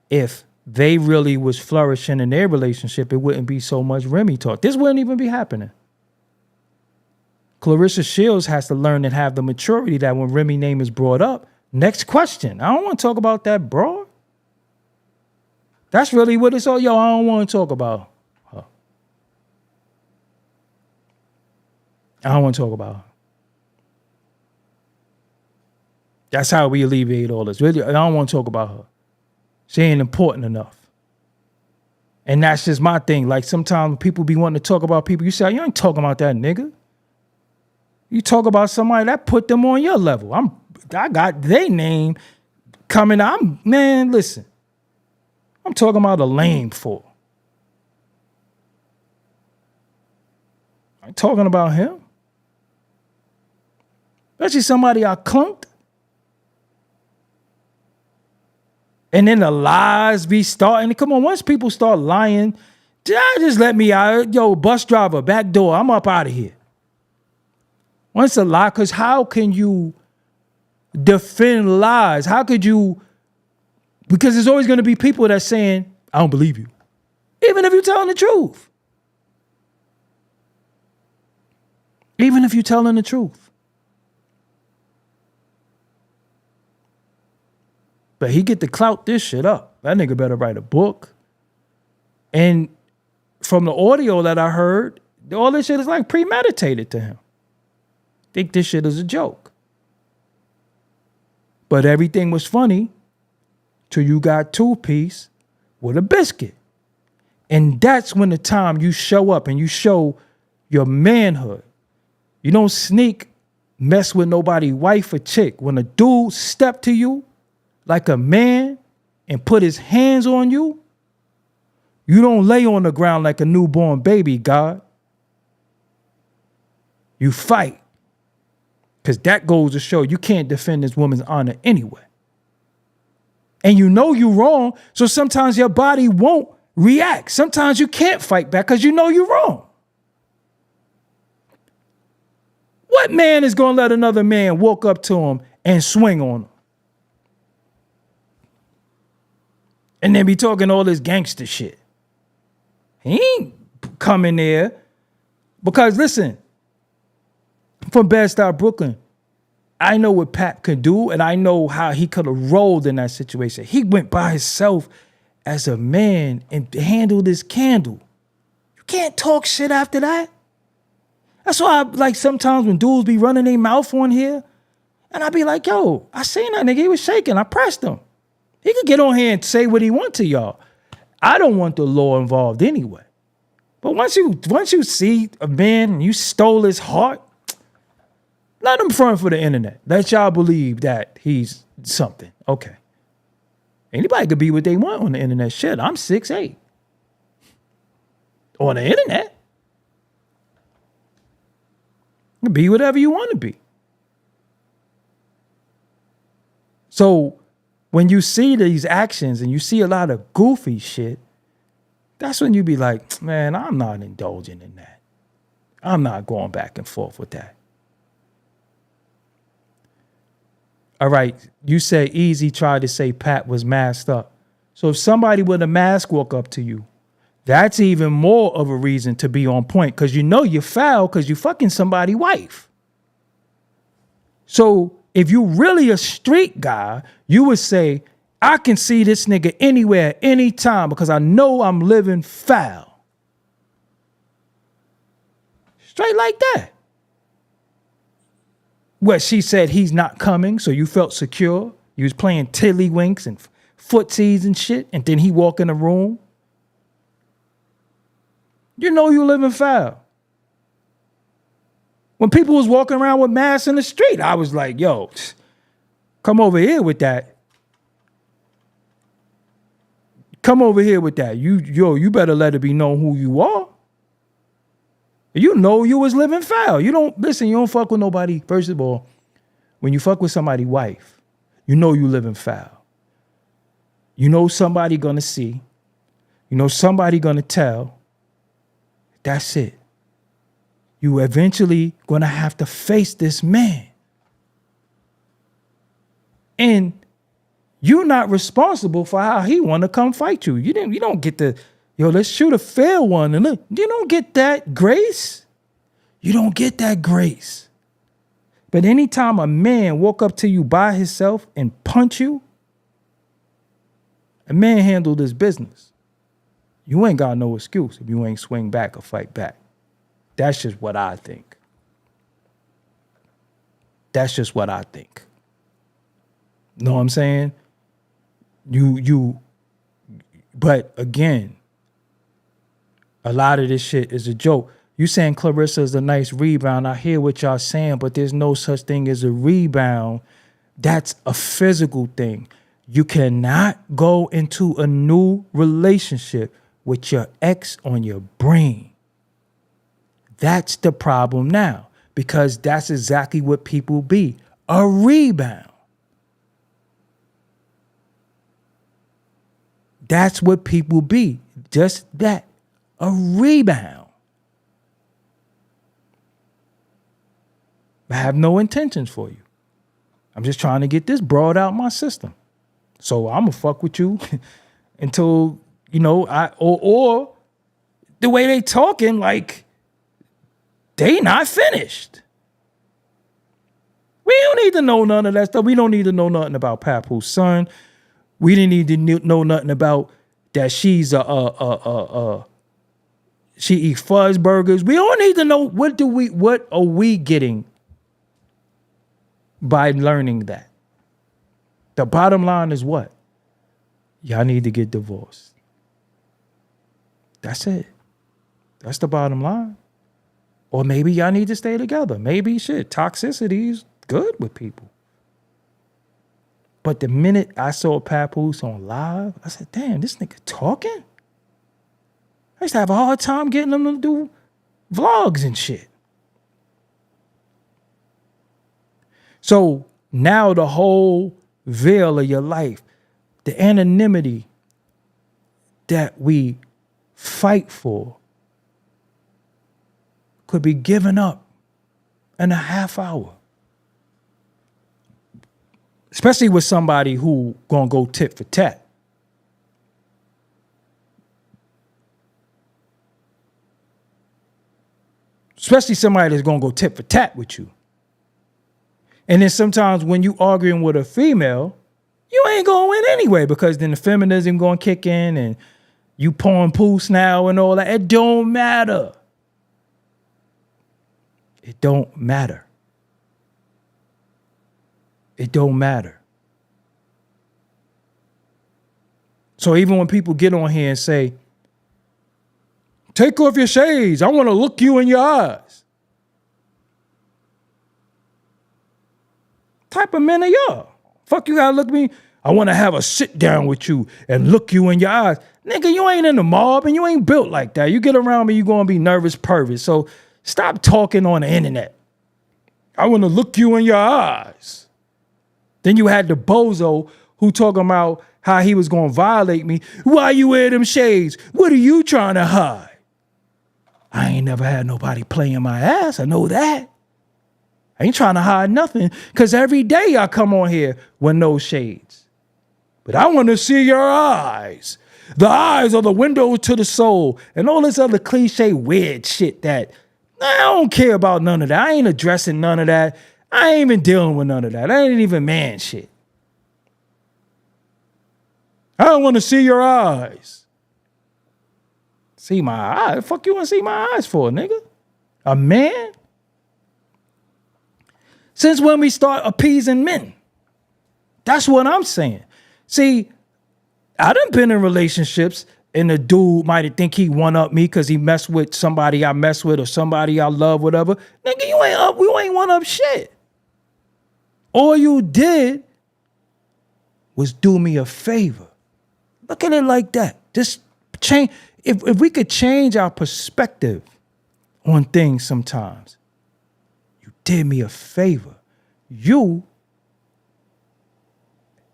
if they really was flourishing in their relationship, it wouldn't be so much Remy talk. This wouldn't even be happening. Clarissa Shields has to learn and have the maturity that when Remy name is brought up, next question. I don't want to talk about that broad. That's really what it's all. Yo, I don't want to talk about her. I don't want to talk about her. That's how we alleviate all this. Really, I don't want to talk about her. She ain't important enough. And that's just my thing. Like sometimes people be wanting to talk about people. You say, you ain't talking about that nigga. You talk about somebody that put them on your level. I got their name coming out. Man, listen. I'm talking about a lame fool. I'm talking about him. Especially somebody I clunked. And then the lies be starting. Come on, once people start lying, just let me out. Yo, bus driver, back door, I'm up out of here. Once a lie, because how can you defend lies? How could you? Because there's always going to be people that's saying, I don't believe you. Even if you're telling the truth. Even if you're telling the truth. But he get to clout this shit up. That nigga better write a book. And from the audio that I heard, all this shit is like premeditated to him. Think this shit is a joke. But everything was funny till you got 2-piece with a biscuit. And that's when the time you show up and you show your manhood. You don't sneak, mess with nobody, wife or chick. When a dude step to you, like a man and put his hands on you, you don't lay on the ground like a newborn baby, God. You fight. Because that goes to show you can't defend this woman's honor anyway. And you know you're wrong, so sometimes your body won't react. Sometimes you can't fight back because you know you're wrong. What man is going to let another man walk up to him and swing on him? And then be talking all this gangster shit. He ain't coming there. Because listen, from Bed-Stuy, Brooklyn, I know what Pat could do, and I know how he could have rolled in that situation. He went by himself as a man and handled his candle. You can't talk shit after that. That's why I like sometimes when dudes be running their mouth on here, and I be like, yo, I seen that nigga, he was shaking. I pressed him. He could get on here and say what he wants to y'all. I don't want the law involved anyway. But once you see a man and you stole his heart, let him front for the internet. Let y'all believe that he's something. Okay. Anybody could be what they want on the internet. Shit, I'm 6'8". On the internet. You can be whatever you want to be. So when you see these actions and you see a lot of goofy shit, that's when you be like, man, I'm not indulging in that. I'm not going back and forth with that. All right, you say Eazy tried to say Pat was masked up. So if somebody with a mask walk up to you, that's even more of a reason to be on point because you know you're foul because you fucking somebody's wife. So if you really a street guy, you would say, I can see this nigga anywhere, anytime, because I know I'm living foul. Straight like that. Well, she said he's not coming, so you felt secure. You was playing tiddlywinks and footsies and shit, and then he walk in the room. You know you living foul. When people was walking around with masks in the street, I was like, yo, come over here with that. Come over here with that. You better let it be known who you are. You know you was living foul. You don't fuck with nobody. First of all, when you fuck with somebody's wife, you know you living foul. You know somebody gonna see. You know somebody gonna tell. That's it. You eventually gonna have to face this man. And you're not responsible for how he wanna come fight you. You don't get to, let's shoot a fair one. And look, you don't get that grace. You don't get that grace. But anytime a man walk up to you by himself and punch you, and manhandle this business. You ain't got no excuse if you ain't swing back or fight back. That's just what I think. That's just what I think. Know what I'm saying? But again, a lot of this shit is a joke. You saying Clarissa is a nice rebound. I hear what y'all saying, but there's no such thing as a rebound. That's a physical thing. You cannot go into a new relationship with your ex on your brain. That's the problem now, because that's exactly what people be, a rebound. That's what people be, just that, a rebound. I have no intentions for you. I'm just trying to get this broad out my system. So I'm gonna fuck with you until, you know, or the way they talking, like they not finished. We don't need to know none of that stuff. We don't need to know nothing about Papoose son. We didn't need to know nothing about that she's she eat fuzz burgers. We don't need to know what are we getting by learning that. The bottom line is what? Y'all need to get divorced. That's it. That's the bottom line. Or maybe y'all need to stay together. Maybe toxicity is good with people. But the minute I saw Papoose on live, I said, damn, this nigga talking? I used to have a hard time getting him to do vlogs and shit. So now the whole veil of your life, the anonymity that we fight for could be given up in a half hour. Especially with somebody who gonna go tit for tat. Especially somebody that's gonna go tit for tat with you. And then sometimes when you arguing with a female, you ain't gonna win anyway, because then the feminism gonna kick in and you pouring poos now and all that. It don't matter. It don't matter. It don't matter. So even when people get on here and say, take off your shades, I want to look you in your eyes. Type of men are y'all? Fuck, you gotta look me. I want to have a sit down with you and look you in your eyes. Nigga, you ain't in the mob and you ain't built like that. You get around me, you gonna be nervous pervert. So stop talking on the internet. I want to look you in your eyes. Then you had the bozo who talking about how he was gonna violate me. Why you wear them shades? What are you trying to hide? I ain't never had nobody playing my ass. I know that. I ain't trying to hide nothing, because every day I come on here with no shades. But I want to see your eyes. The eyes are the window to the soul, and all this other cliche weird shit that I don't care about none of that. I ain't addressing none of that. I ain't even dealing with none of that. That ain't even man shit. I don't want to see your eyes. See my eyes? Fuck you want to see my eyes for, nigga? A man? Since when we start appeasing men? That's what I'm saying. See, I done been in relationships and the dude might think he one-up me because he messed with somebody I mess with or somebody I love, whatever. Nigga, you ain't one-up shit. All you did was do me a favor. Look at it like that. Just change. If we could change our perspective on things sometimes, you did me a favor. You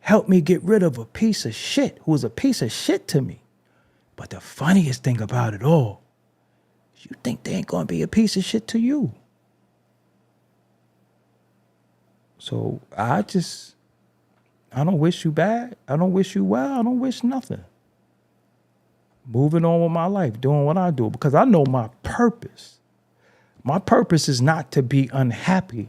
helped me get rid of a piece of shit who was a piece of shit to me. But the funniest thing about it all, you think they ain't gonna be a piece of shit to you. So I don't wish you bad. I don't wish you well. I don't wish nothing. Moving on with my life, doing what I do, because I know my purpose. My purpose is not to be unhappy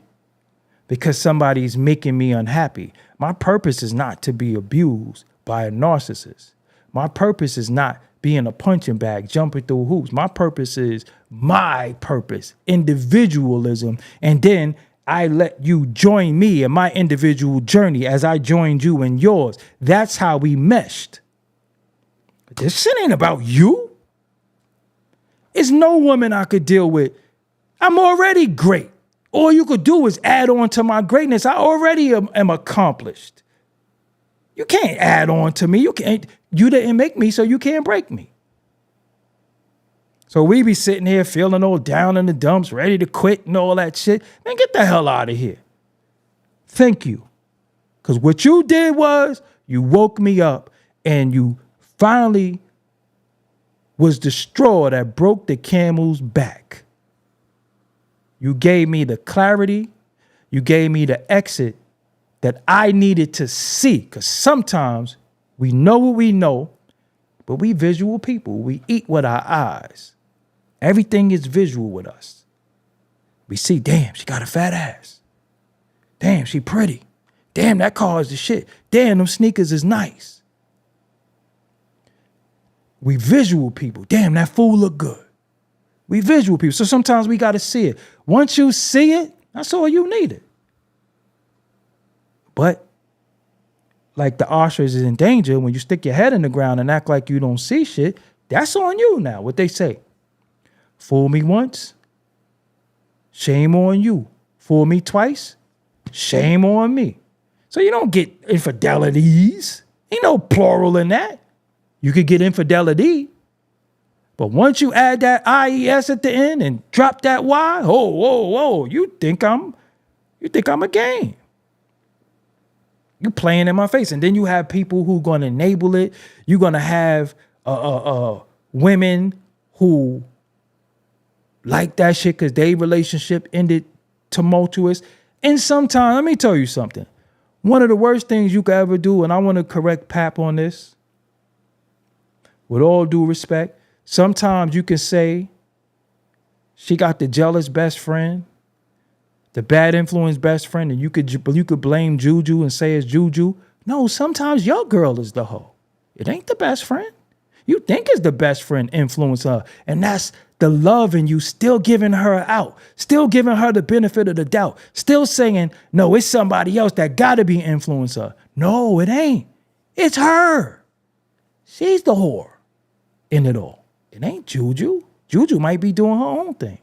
because somebody's making me unhappy. My purpose is not to be abused by a narcissist. My purpose is not being a punching bag, jumping through hoops. My purpose is my purpose, individualism. And then I let you join me in my individual journey as I joined you in yours. That's how we meshed. But this shit ain't about you. It's no woman I could deal with. I'm already great. All you could do is add on to my greatness. I already am accomplished. You can't add on to me. You didn't make me, so you can't break me. So we be sitting here feeling all down in the dumps, ready to quit and all that shit. Man, get the hell out of here. Thank you. Because what you did was you woke me up and you finally was the straw that broke the camel's back. You gave me the clarity. You gave me the exit that I needed to see. Because sometimes we know what we know, but we visual people. We eat with our eyes. Everything is visual with us. We see, damn, she got a fat ass. Damn, she pretty. Damn, that car is the shit. Damn, them sneakers is nice. We visual people. Damn, that food look good. We visual people. So sometimes we got to see it. Once you see it, that's all you needed. But like the ostrich is in danger, when you stick your head in the ground and act like you don't see shit, that's on you now, what they say. Fool me once, shame on you. Fool me twice, shame on me. So you don't get infidelities. Ain't no plural in that. You could get infidelity. But once you add that IES at the end and drop that Y, you think I'm a game. You playing in my face. And then you have people who gonna enable it. You're gonna have women who like that shit because their relationship ended tumultuous. And sometimes, let me tell you something. One of the worst things you could ever do, and I want to correct Pap on this, with all due respect, sometimes you can say she got the jealous best friend, the bad influence best friend, and you could blame Juju and say it's Juju. No, sometimes your girl is the hoe. It ain't the best friend. You think it's the best friend influence her, and that's the love in you still giving her out, still giving her the benefit of the doubt, still saying, no, it's somebody else that gotta be influencer. No, it ain't. It's her. She's the whore in it all. It ain't Juju. Juju might be doing her own thing,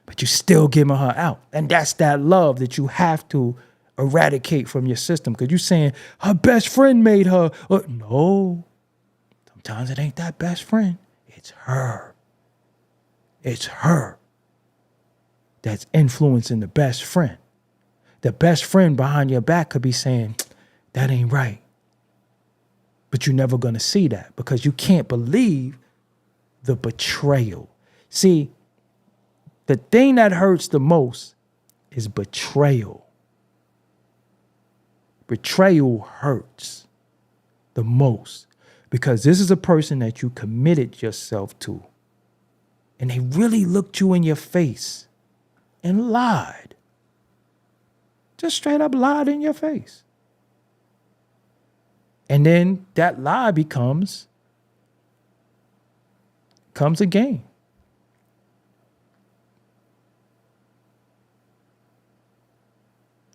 but you still giving her out. And that's that love that you have to eradicate from your system. Because you're saying her best friend made her. No, sometimes it ain't that best friend. It's her. It's her that's influencing the best friend. The best friend behind your back could be saying, that ain't right. But you're never going to see that because you can't believe the betrayal. See, the thing that hurts the most is betrayal. Betrayal hurts the most because this is a person that you committed yourself to. And they really looked you in your face and lied. Just straight up lied in your face. And then that lie becomes a game.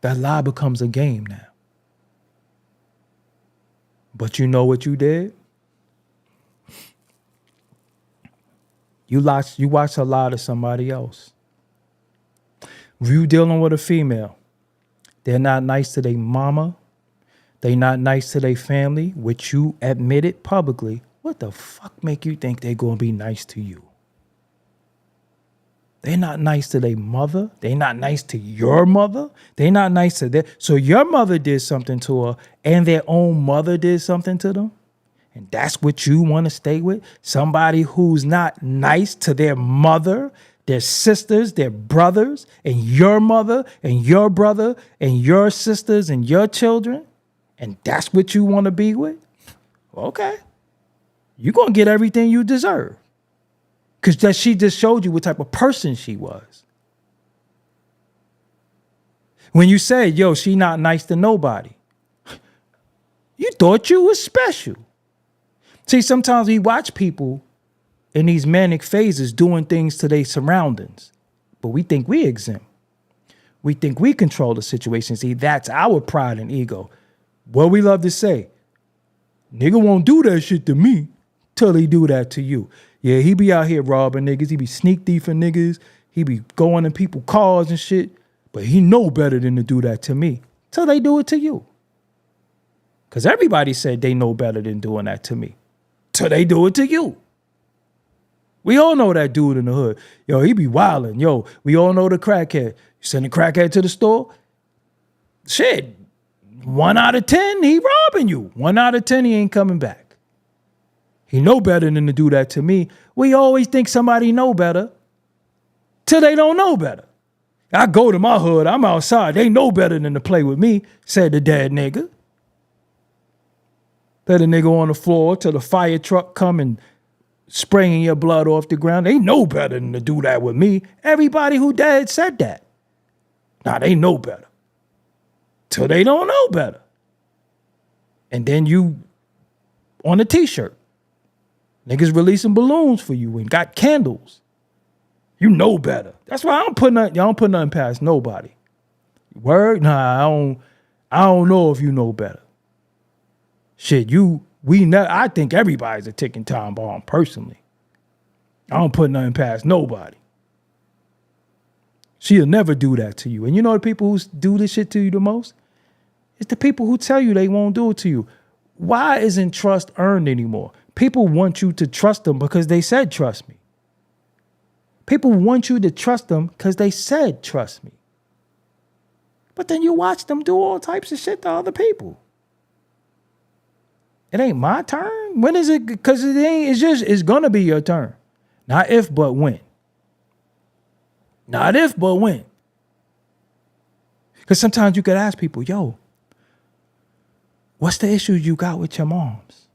That lie becomes a game now. But you know what you did? You watch her lie to somebody else. If you dealing with a female, they're not nice to their mama. They not nice to their family, which you admitted publicly. What the fuck make you think they're going to be nice to you? They're not nice to their mother. They not nice to your mother. They not nice to their... So your mother did something to her and their own mother did something to them? And that's what you want to stay with? Somebody who's not nice to their mother, their sisters, their brothers, and your mother and your brother and your sisters and your children? And that's what you want to be with? Okay. You're going to get everything you deserve. Because she just showed you what type of person she was. When you say, yo, she not nice to nobody. You thought you was special. See, sometimes we watch people in these manic phases doing things to their surroundings, but we think we exempt. We think we control the situation. See, that's our pride and ego. What we love to say, nigga won't do that shit to me till he do that to you. Yeah, he be out here robbing niggas. He be sneak thieving niggas. He be going in people's cars and shit. But he know better than to do that to me till they do it to you. Because everybody said they know better than doing that to me till they do it to you. We all know that dude in the hood. Yo, he be wilding. Yo, we all know the crackhead. You send a crackhead to the store, shit, 1 out of 10, he robbing you. 1 out of 10, he ain't coming back. He know better than to do that to me. We always think somebody know better till they don't know better. I go to my hood, I'm outside. They know better than to play with me, said the dead nigga. Let a nigga on the floor till the fire truck come and spraying your blood off the ground. They know better than to do that with me. Everybody who dead said that. Nah, they know better. Till they don't know better. And then you on a t-shirt. Niggas releasing balloons for you and got candles. You know better. That's why y'all don't put nothing past nobody. Word? Nah, I don't know if you know better. Shit, I think everybody's a ticking time bomb personally. I don't put nothing past nobody. She'll never do that to you. And you know the people who do this shit to you the most? It's the people who tell you they won't do it to you. Why isn't trust earned anymore? People want you to trust them because they said trust me. People want you to trust them because they said trust me. But then you watch them do all types of shit to other people. It ain't my turn. When is it? Because it's gonna be your turn. Not if, but when. Not if, but when. Because sometimes you could ask people, yo, what's the issue you got with your moms?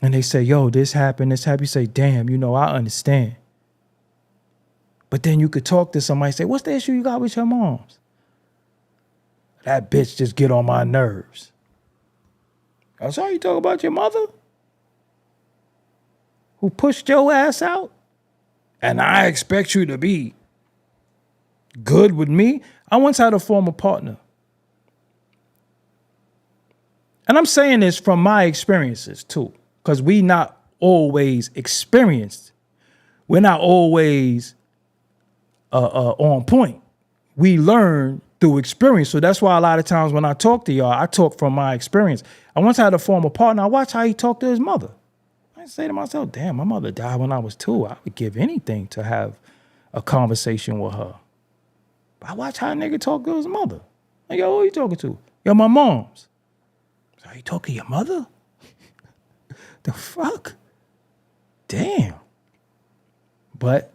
And they say, yo, this happened. You say, damn, I understand. But then you could talk to somebody and say, what's the issue you got with your moms? That bitch just get on my nerves. That's how you talk about your mother? Who pushed your ass out? And I expect you to be good with me? I once had a former partner. And I'm saying this from my experiences too, because we not always experienced. We're not always on point. We learn through experience. So that's why a lot of times when I talk to y'all, I talk from my experience. I once had a former partner. I watched how he talked to his mother. I say to myself, damn, my mother died when I was 2. I would give anything to have a conversation with her. But I watch how a nigga talk to his mother. Like, yo, who you talking to? Yo, my mom's. So you talk to your mother? The fuck? Damn. But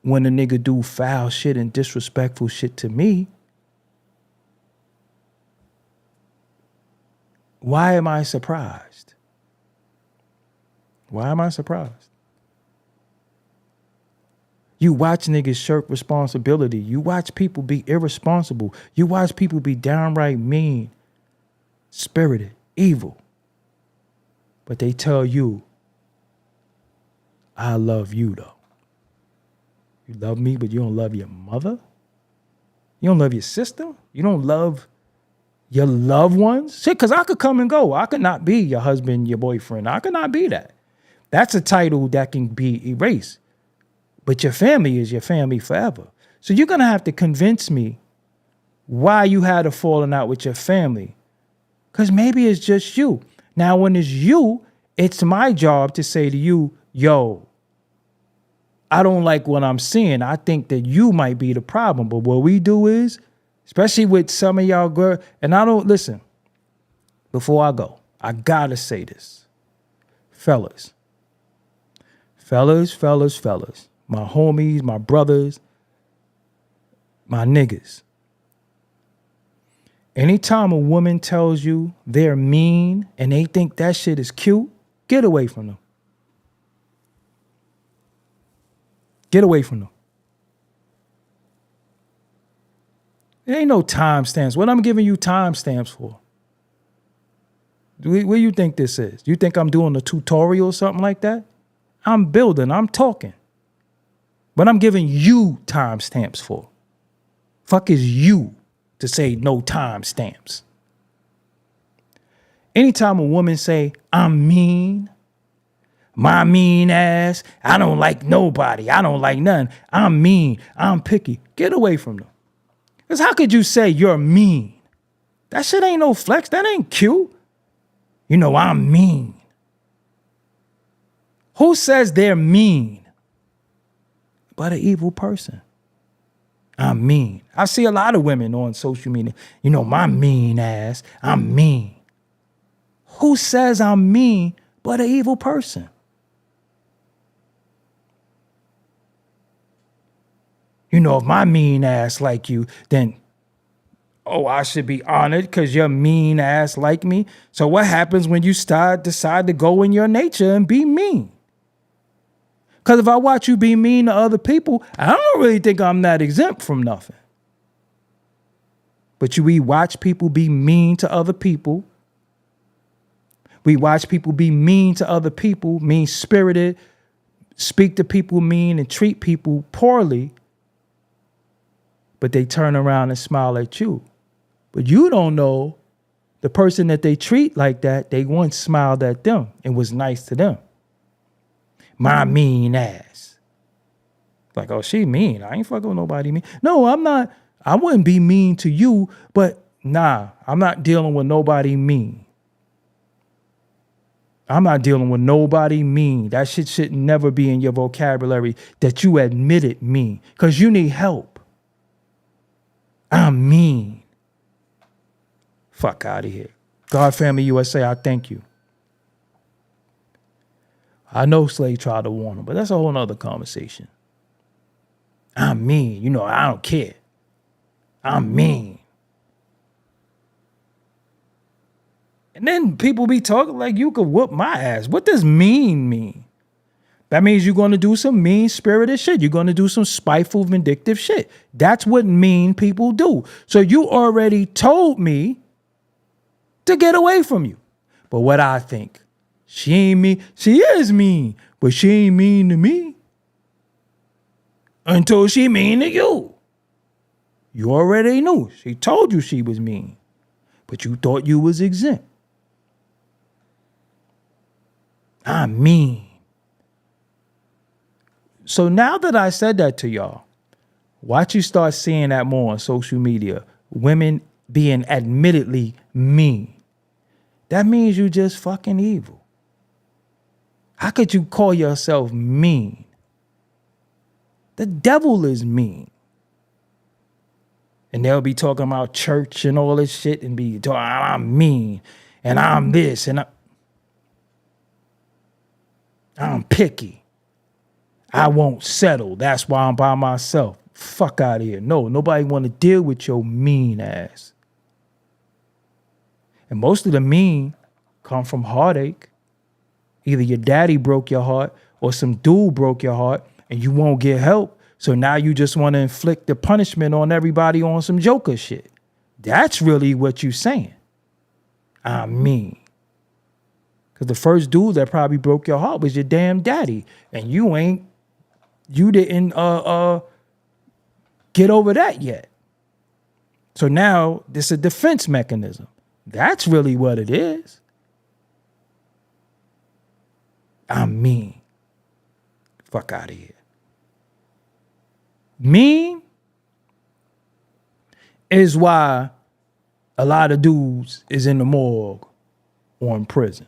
when a nigga do foul shit and disrespectful shit to me, why am I surprised? Why am I surprised? You watch niggas shirk responsibility. You watch people be irresponsible. You watch people be downright mean, spirited, evil. But they tell you, I love you though. You love me, but you don't love your mother? You don't love your sister? You don't love your loved ones? Shit, because I could come and go. I could not be your husband, your boyfriend. I could not be that. That's a title that can be erased. But your family is your family forever. So you're going to have to convince me why you had a falling out with your family. Because maybe it's just you. Now, when it's you, it's my job to say to you, yo, I don't like what I'm seeing. I think that you might be the problem. But what we do is, especially with some of y'all girls, and I don't, listen, before I go, I got to say this. Fellas, my homies, my brothers, my niggas. Anytime a woman tells you they're mean and they think that shit is cute, get away from them. Get away from them. There ain't no timestamps. What I'm giving you timestamps for? What do you think this is? You think I'm doing a tutorial or something like that? I'm building, I'm talking. But I'm giving you timestamps for. Fuck is you to say no timestamps? Anytime a woman say, I'm mean, my mean ass, I don't like nobody, I don't like none, I'm mean, I'm picky, get away from them. Because how could you say you're mean? That shit ain't no flex, that ain't cute. You know, I'm mean. Who says they're mean? But an evil person. I'm mean. I see a lot of women on social media. You know, my mean ass, I'm mean. Who says I'm mean but an evil person? You know, if my mean ass like you, then, oh, I should be honored because your mean ass like me. So what happens when you decide to go in your nature and be mean? Because if I watch you be mean to other people, I don't really think I'm that exempt from nothing. But we watch people be mean to other people. We watch people be mean to other people, mean-spirited, speak to people mean and treat people poorly. But they turn around and smile at you. But you don't know the person that they treat like that, they once smiled at them and was nice to them. My mean ass. Like, oh, she mean. I ain't fucking with nobody mean. No, I'm not. I wouldn't be mean to you, but nah, I'm not dealing with nobody mean. I'm not dealing with nobody mean. That shit should never be in your vocabulary that you admitted mean, because you need help. I'm mean. Fuck out of here. God Family USA, I thank you. I know Slade tried to warn him, but that's a whole nother conversation. I'm mean. You know, I don't care. I'm mean. And then people be talking like you could whoop my ass. What does mean? That means you're going to do some mean-spirited shit. You're going to do some spiteful, vindictive shit. That's what mean people do. So you already told me to get away from you. But what I think, she ain't mean. She is mean, but she ain't mean to me until she mean to you. You already knew. She told you she was mean, but you thought you was exempt. I'm mean. So now that I said that to y'all, watch you start seeing that more on social media. Women being admittedly mean. That means you just fucking evil. How could you call yourself mean? The devil is mean. And they'll be talking about church and all this shit and be talking, I'm mean and I'm this and I'm picky. I won't settle. That's why I'm by myself. Fuck out of here. No, nobody want to deal with your mean ass. And most of the mean come from heartache. Either your daddy broke your heart or some dude broke your heart and you won't get help. So now you just want to inflict the punishment on everybody on some Joker shit. That's really what you saying. I'm mean. Because the first dude that probably broke your heart was your damn daddy. And you didn't get over that yet. So now this is a defense mechanism. That's really what it is. I'm mean. Fuck out of here. Mean is why a lot of dudes is in the morgue or in prison.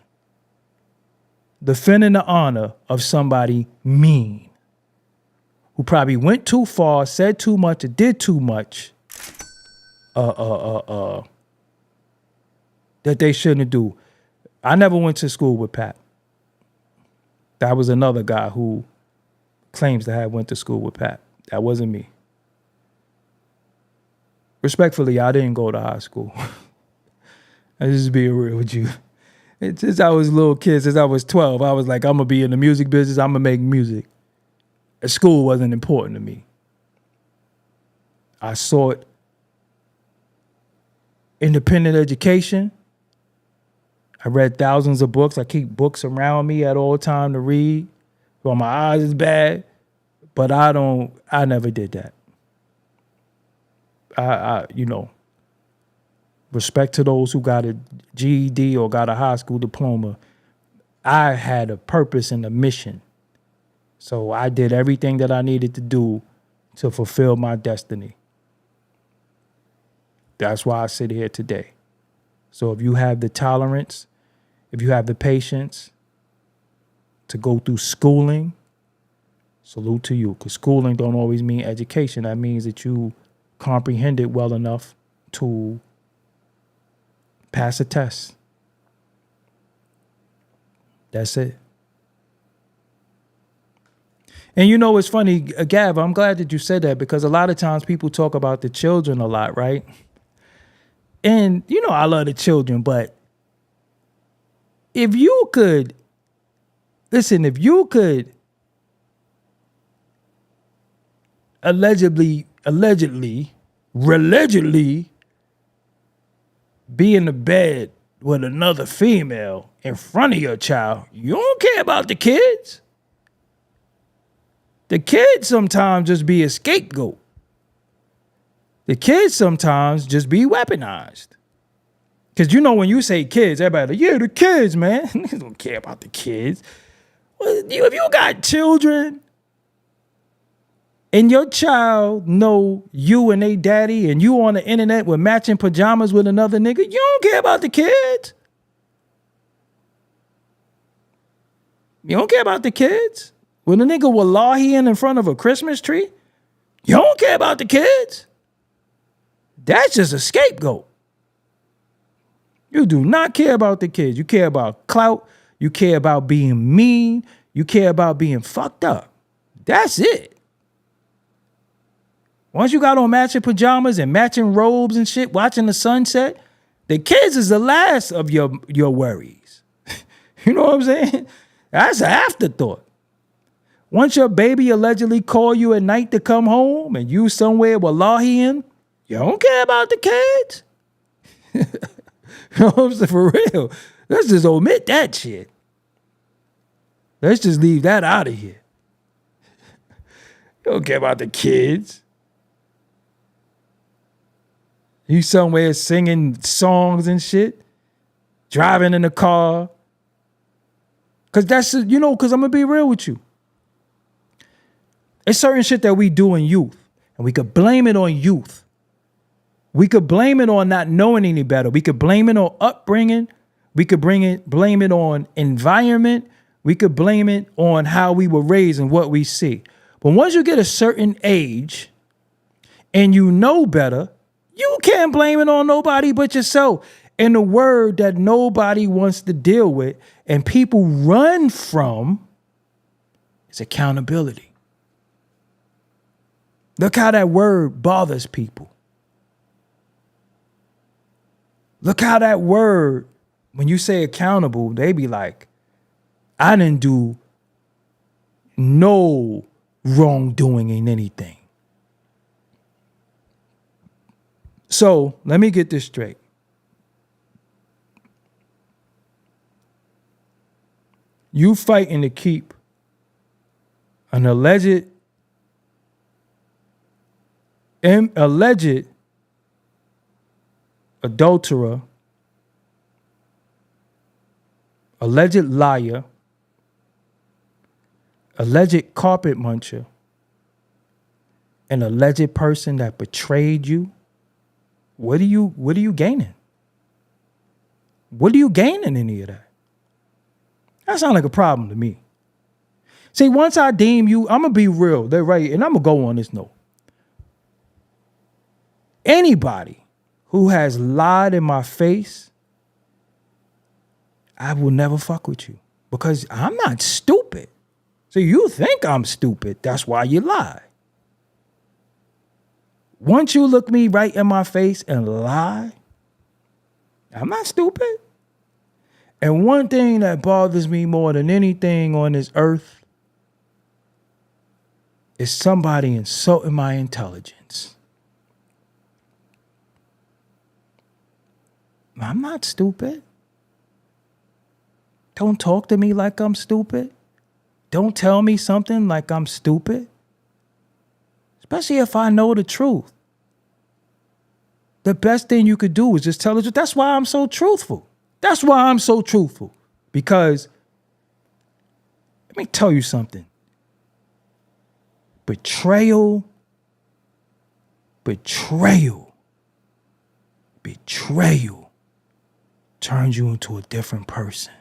Defending the honor of somebody mean, who probably went too far, said too much, or did too much, that they shouldn't do. I never went to school with Pat. That was another guy who claims to have went to school with Pat. That wasn't me. Respectfully, I didn't go to high school. I'm just being real with you. Since I was a little kid, since I was 12, I was like, I'm going to be in the music business. I'm going to make music. School wasn't important to me. I saw it independent education. I read thousands of books. I keep books around me at all time to read. Well, my eyes is bad, but I never did that. Respect to those who got a GED or got a high school diploma. I had a purpose and a mission. So I did everything that I needed to do to fulfill my destiny. That's why I sit here today. So if you have the tolerance, if you have the patience to go through schooling, salute to you. Because schooling don't always mean education. That means that you comprehend it well enough to pass a test. That's it. And you know, it's funny, Gav, I'm glad that you said that, because a lot of times people talk about the children a lot, right? And, you know, I love the children, but if you could allegedly be in the bed with another female in front of your child, you don't care about the kids. The kids sometimes just be a scapegoat. The kids sometimes just be weaponized. Because you know when you say kids, everybody like, yeah, the kids, man. Niggas don't care about the kids. Well, if you got children and your child know you and they daddy and you on the internet with matching pajamas with another nigga, you don't care about the kids. You don't care about the kids. When a nigga wallahiing in front of a Christmas tree, you don't care about the kids. That's just a scapegoat. You do not care about the kids. You care about clout. You care about being mean. You care about being fucked up. That's it. Once you got on matching pajamas and matching robes and shit, watching the sunset, the kids is the last of your worries. You know what I'm saying? That's an afterthought. Once your baby allegedly call you at night to come home and you somewhere wallahiing, you don't care about the kids. You know what I'm saying? For real. Let's just omit that shit. Let's just leave that out of here. You don't care about the kids. You somewhere singing songs and shit, driving in the car. Because that's, you know, because I'm going to be real with you. It's certain shit that we do in youth, and we could blame it on youth. We could blame it on not knowing any better. We could blame it on upbringing. We could blame it on environment. We could blame it on how we were raised and what we see. But once you get a certain age and you know better, you can't blame it on nobody but yourself. And the word that nobody wants to deal with and people run from is accountability. Look how that word bothers people. Look how that word, when you say accountable, they be like, I didn't do no wrongdoing in anything. So let me get this straight. You fighting to keep an alleged adulterer, alleged liar, alleged carpet muncher, an alleged person that betrayed you. What are you gaining? What are you gaining in any of that? That sounds like a problem to me. See, once I deem you, I'm going to be real. They're right. And I'm going to go on this note. Anybody who has lied in my face, I will never fuck with you because I'm not stupid. So you think I'm stupid. That's why you lie. Once you look me right in my face and lie, I'm not stupid. And one thing that bothers me more than anything on this earth is somebody insulting my intelligence. I'm not stupid. Don't talk to me like I'm stupid. Don't tell me something like I'm stupid. Especially if I know the truth. The best thing you could do is just tell the truth. That's why I'm so truthful. Because, let me tell you something. Betrayal turns you into a different person.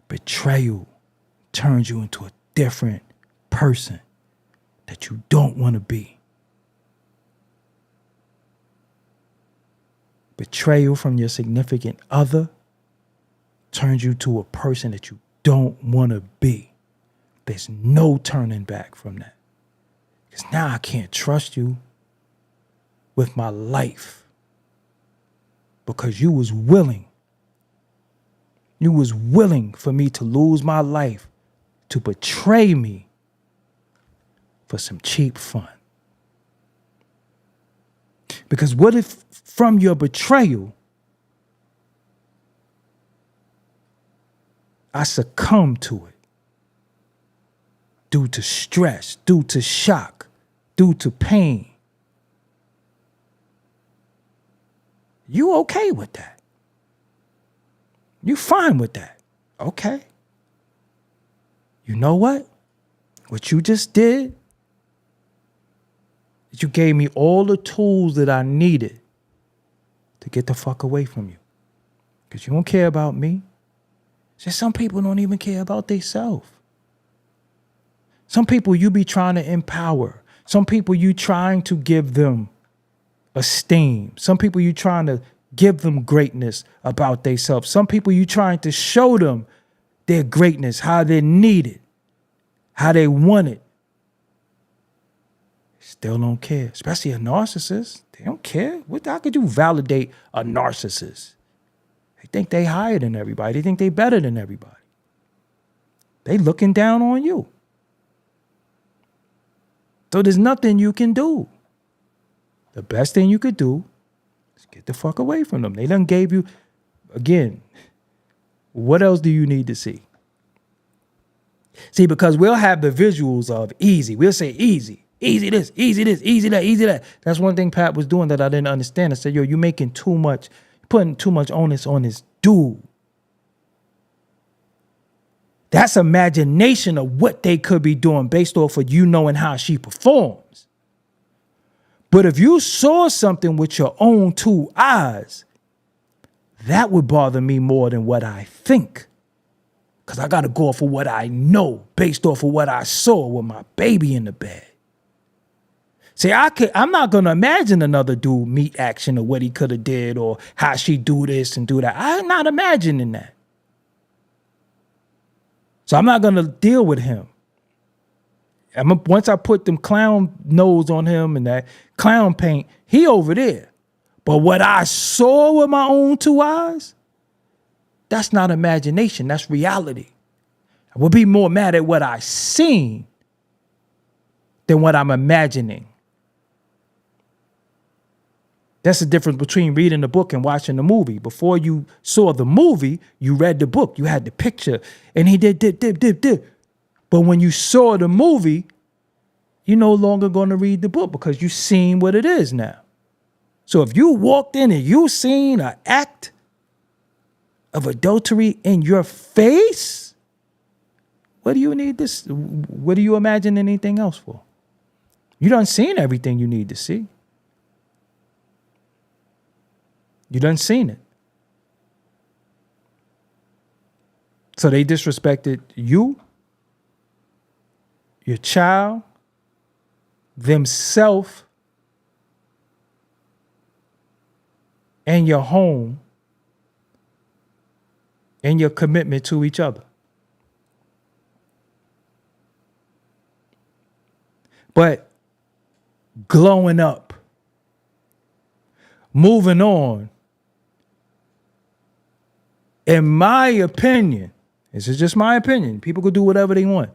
Betrayal turns you into a different person that you don't want to be. Betrayal from your significant other turns you to a person that you don't want to be. There's no turning back from that. Because now I can't trust you with my life. Because you was willing for me to lose my life, to betray me for some cheap fun. Because what if from your betrayal, I succumb to it due to stress, due to shock, due to pain? You okay with that? You fine with that? Okay. You know what? What you just did is you gave me all the tools that I needed to get the fuck away from you. Because you don't care about me. Just some people don't even care about themselves. Some people you be trying to empower. Some people you trying to give them esteem. Some people you trying to give them greatness about themselves. Some people you trying to show them their greatness, how they're needed, how they want it. Still don't care, especially a narcissist. They don't care. How could you validate a narcissist? They think they higher than everybody. They think they better than everybody. They looking down on you. So there's nothing you can do. The best thing you could do is get the fuck away from them. They done gave you, again, what else do you need to see? See, because we'll have the visuals of Eazy. We'll say Eazy this, Eazy this, Eazy that, Eazy that. That's one thing Pat was doing that I didn't understand. I said, yo, you're making too much, putting too much onus on this dude. That's imagination of what they could be doing based off of you knowing how she performs. But if you saw something with your own two eyes, that would bother me more than what I think. Because I got to go off of what I know based off of what I saw with my baby in the bed. See, I'm not going to imagine another dude meet action or what he could have did or how she do this and do that. I'm not imagining that. So I'm not going to deal with him. Once I put them clown nose on him and that clown paint, he over there. But what I saw with my own two eyes, that's not imagination. That's reality. I would be more mad at what I seen than what I'm imagining. That's the difference between reading the book and watching the movie. Before you saw the movie, you read the book. You had the picture. And he did dip. But when you saw the movie, you're no longer going to read the book because you've seen what it is now. So if you walked in and you seen an act of adultery in your face, what do you need this? What do you imagine anything else for? You done seen everything you need to see. You done seen it. So they disrespected you, your child, themselves, and your home, and your commitment to each other. But glowing up, moving on, in my opinion, this is just my opinion, people could do whatever they want.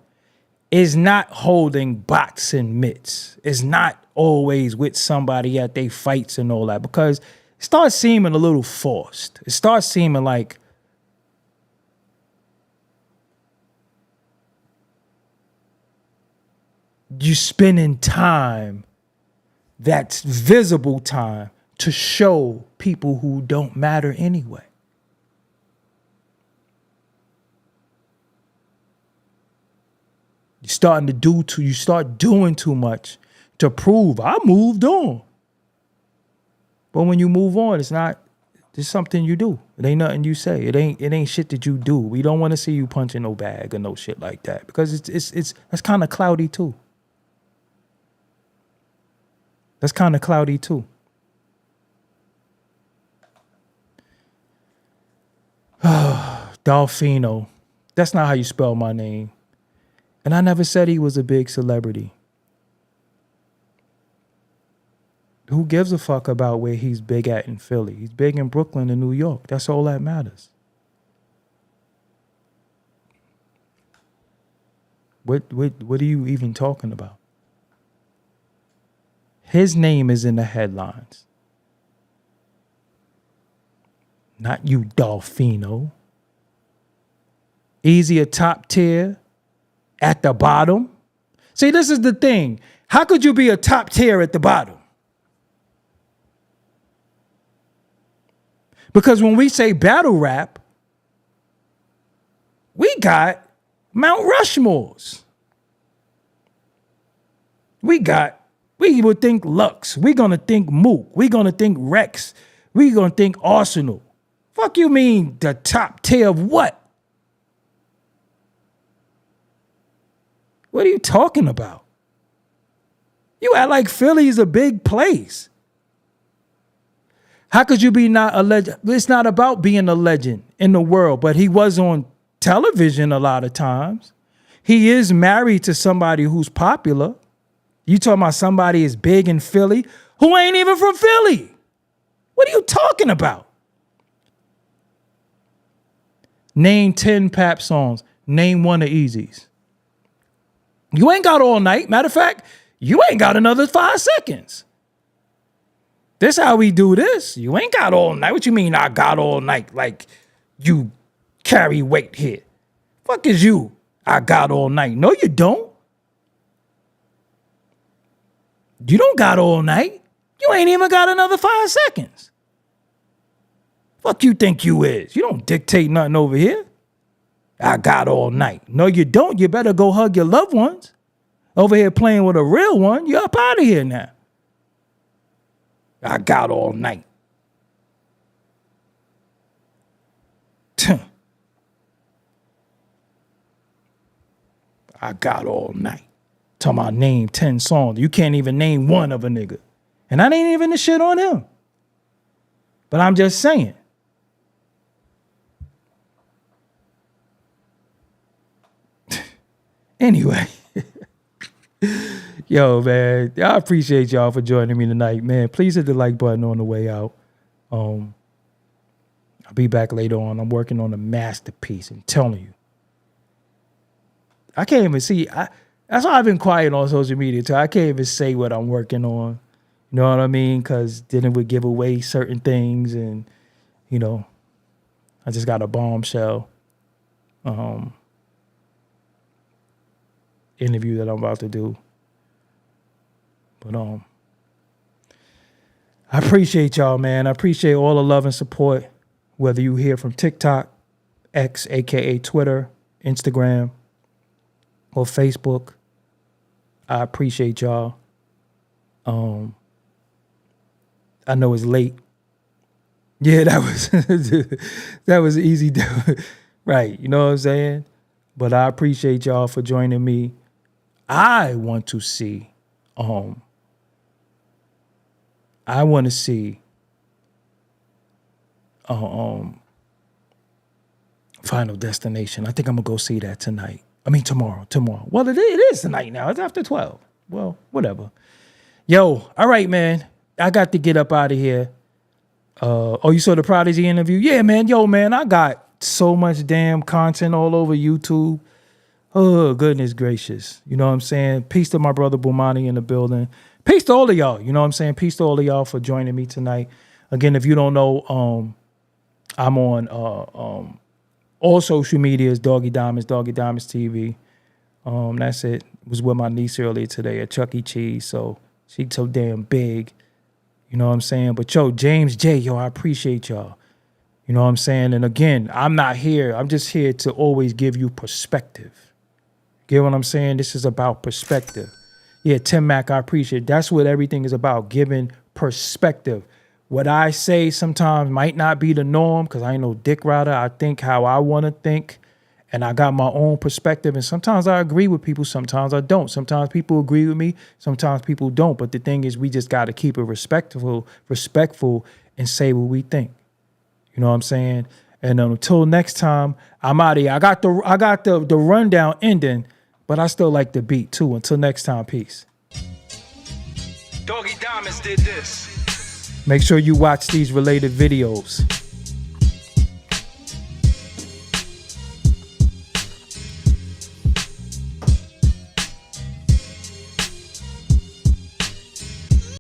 is not holding boxing mitts. Is not always with somebody at they fights and all that, because it starts seeming a little forced. It starts seeming like you spending time that's visible time to show people who don't matter anyway. You start doing too much to prove I moved on. But when you move on, it's something you do. It ain't nothing you say. It ain't shit that you do. We don't want to see you punching no bag or no shit like that, because that's kind of cloudy too. That's kind of cloudy too. Dolfino. That's not how you spell my name. And I never said he was a big celebrity. Who gives a fuck about where he's big at in Philly? He's big in Brooklyn and New York. That's all that matters. What are you even talking about? His name is in the headlines. Not you, Dolfino. Eazy a top tier at the bottom. See, this is the thing. How could you be a top tier at the bottom? Because when we say battle rap, we got Mount Rushmores. We would think Lux. We're going to think Mook. We're going to think Rex. We're going to think Arsenal. Fuck you mean the top tier of what? What are you talking about? You act like Philly is a big place. How could you be not a legend? It's not about being a legend in the world, but he was on television a lot of times. He is married to somebody who's popular. You talking about somebody is big in Philly who ain't even from Philly. What are you talking about? Name 10 Pap songs. Name one of Eazy's. You ain't got all night. Matter of fact, you ain't got another 5 seconds. This how we do this. You ain't got all night. What you mean I got all night? Like you carry weight here. Fuck is you? I got all night. No, you don't. You don't got all night. You ain't even got another 5 seconds. Fuck you think you is? You don't dictate nothing over here. I got all night. No, you don't. You better go hug your loved ones. Over here playing with a real one. You up out of here now. I got all night. I got all night. Talking about name 10 songs. You can't even name one of a nigga. And that ain't even the shit on him. But I'm just saying. Anyway. Yo, man. I appreciate y'all for joining me tonight, man. Please hit the like button on the way out. I'll be back later on. I'm working on a masterpiece. I'm telling you. I can't even see. That's why I've been quiet on social media too. I can't even say what I'm working on. You know what I mean? Because then it would give away certain things. And, you know, I just got a bombshell interview that I'm about to do. But I appreciate y'all, man. I appreciate all the love and support, whether you hear from TikTok, X, aka Twitter, Instagram, or Facebook. I appreciate y'all. I know it's late. Yeah, that was easy. Right, you know what I'm saying? But I appreciate y'all for joining me. I want to see Final Destination. I think I'm gonna go see that tonight. I mean tomorrow. Well, it is tonight now. It's after 12. Well, whatever. Yo, all right, man. I got to get up out of here. Oh, you saw the Prodigy interview? Yeah, man. Yo, man, I got so much damn content all over YouTube. Oh, goodness gracious. You know what I'm saying? Peace to my brother Bomani in the building. Peace to all of y'all. You know what I'm saying? Peace to all of y'all for joining me tonight. Again, if you don't know, I'm on all social medias, Doggie Diamonds TV. That's it. Was with my niece earlier today at Chuck E. Cheese. So she's so damn big. You know what I'm saying? But yo, James J, yo, I appreciate y'all. You know what I'm saying? And again, I'm not here. I'm just here to always give you perspective. Get what I'm saying? This is about perspective. Yeah, Tim Mack, I appreciate it. That's what everything is about, giving perspective. What I say sometimes might not be the norm because I ain't no dick rider. I think how I want to think. And I got my own perspective. And sometimes I agree with people. Sometimes I don't. Sometimes people agree with me. Sometimes people don't. But the thing is, we just got to keep it respectful, and say what we think. You know what I'm saying? And until next time, I'm out of here. I got the rundown ending, but I still like the beat too. Until next time, peace. Doggie Diamonds did this. Make sure you watch these related videos.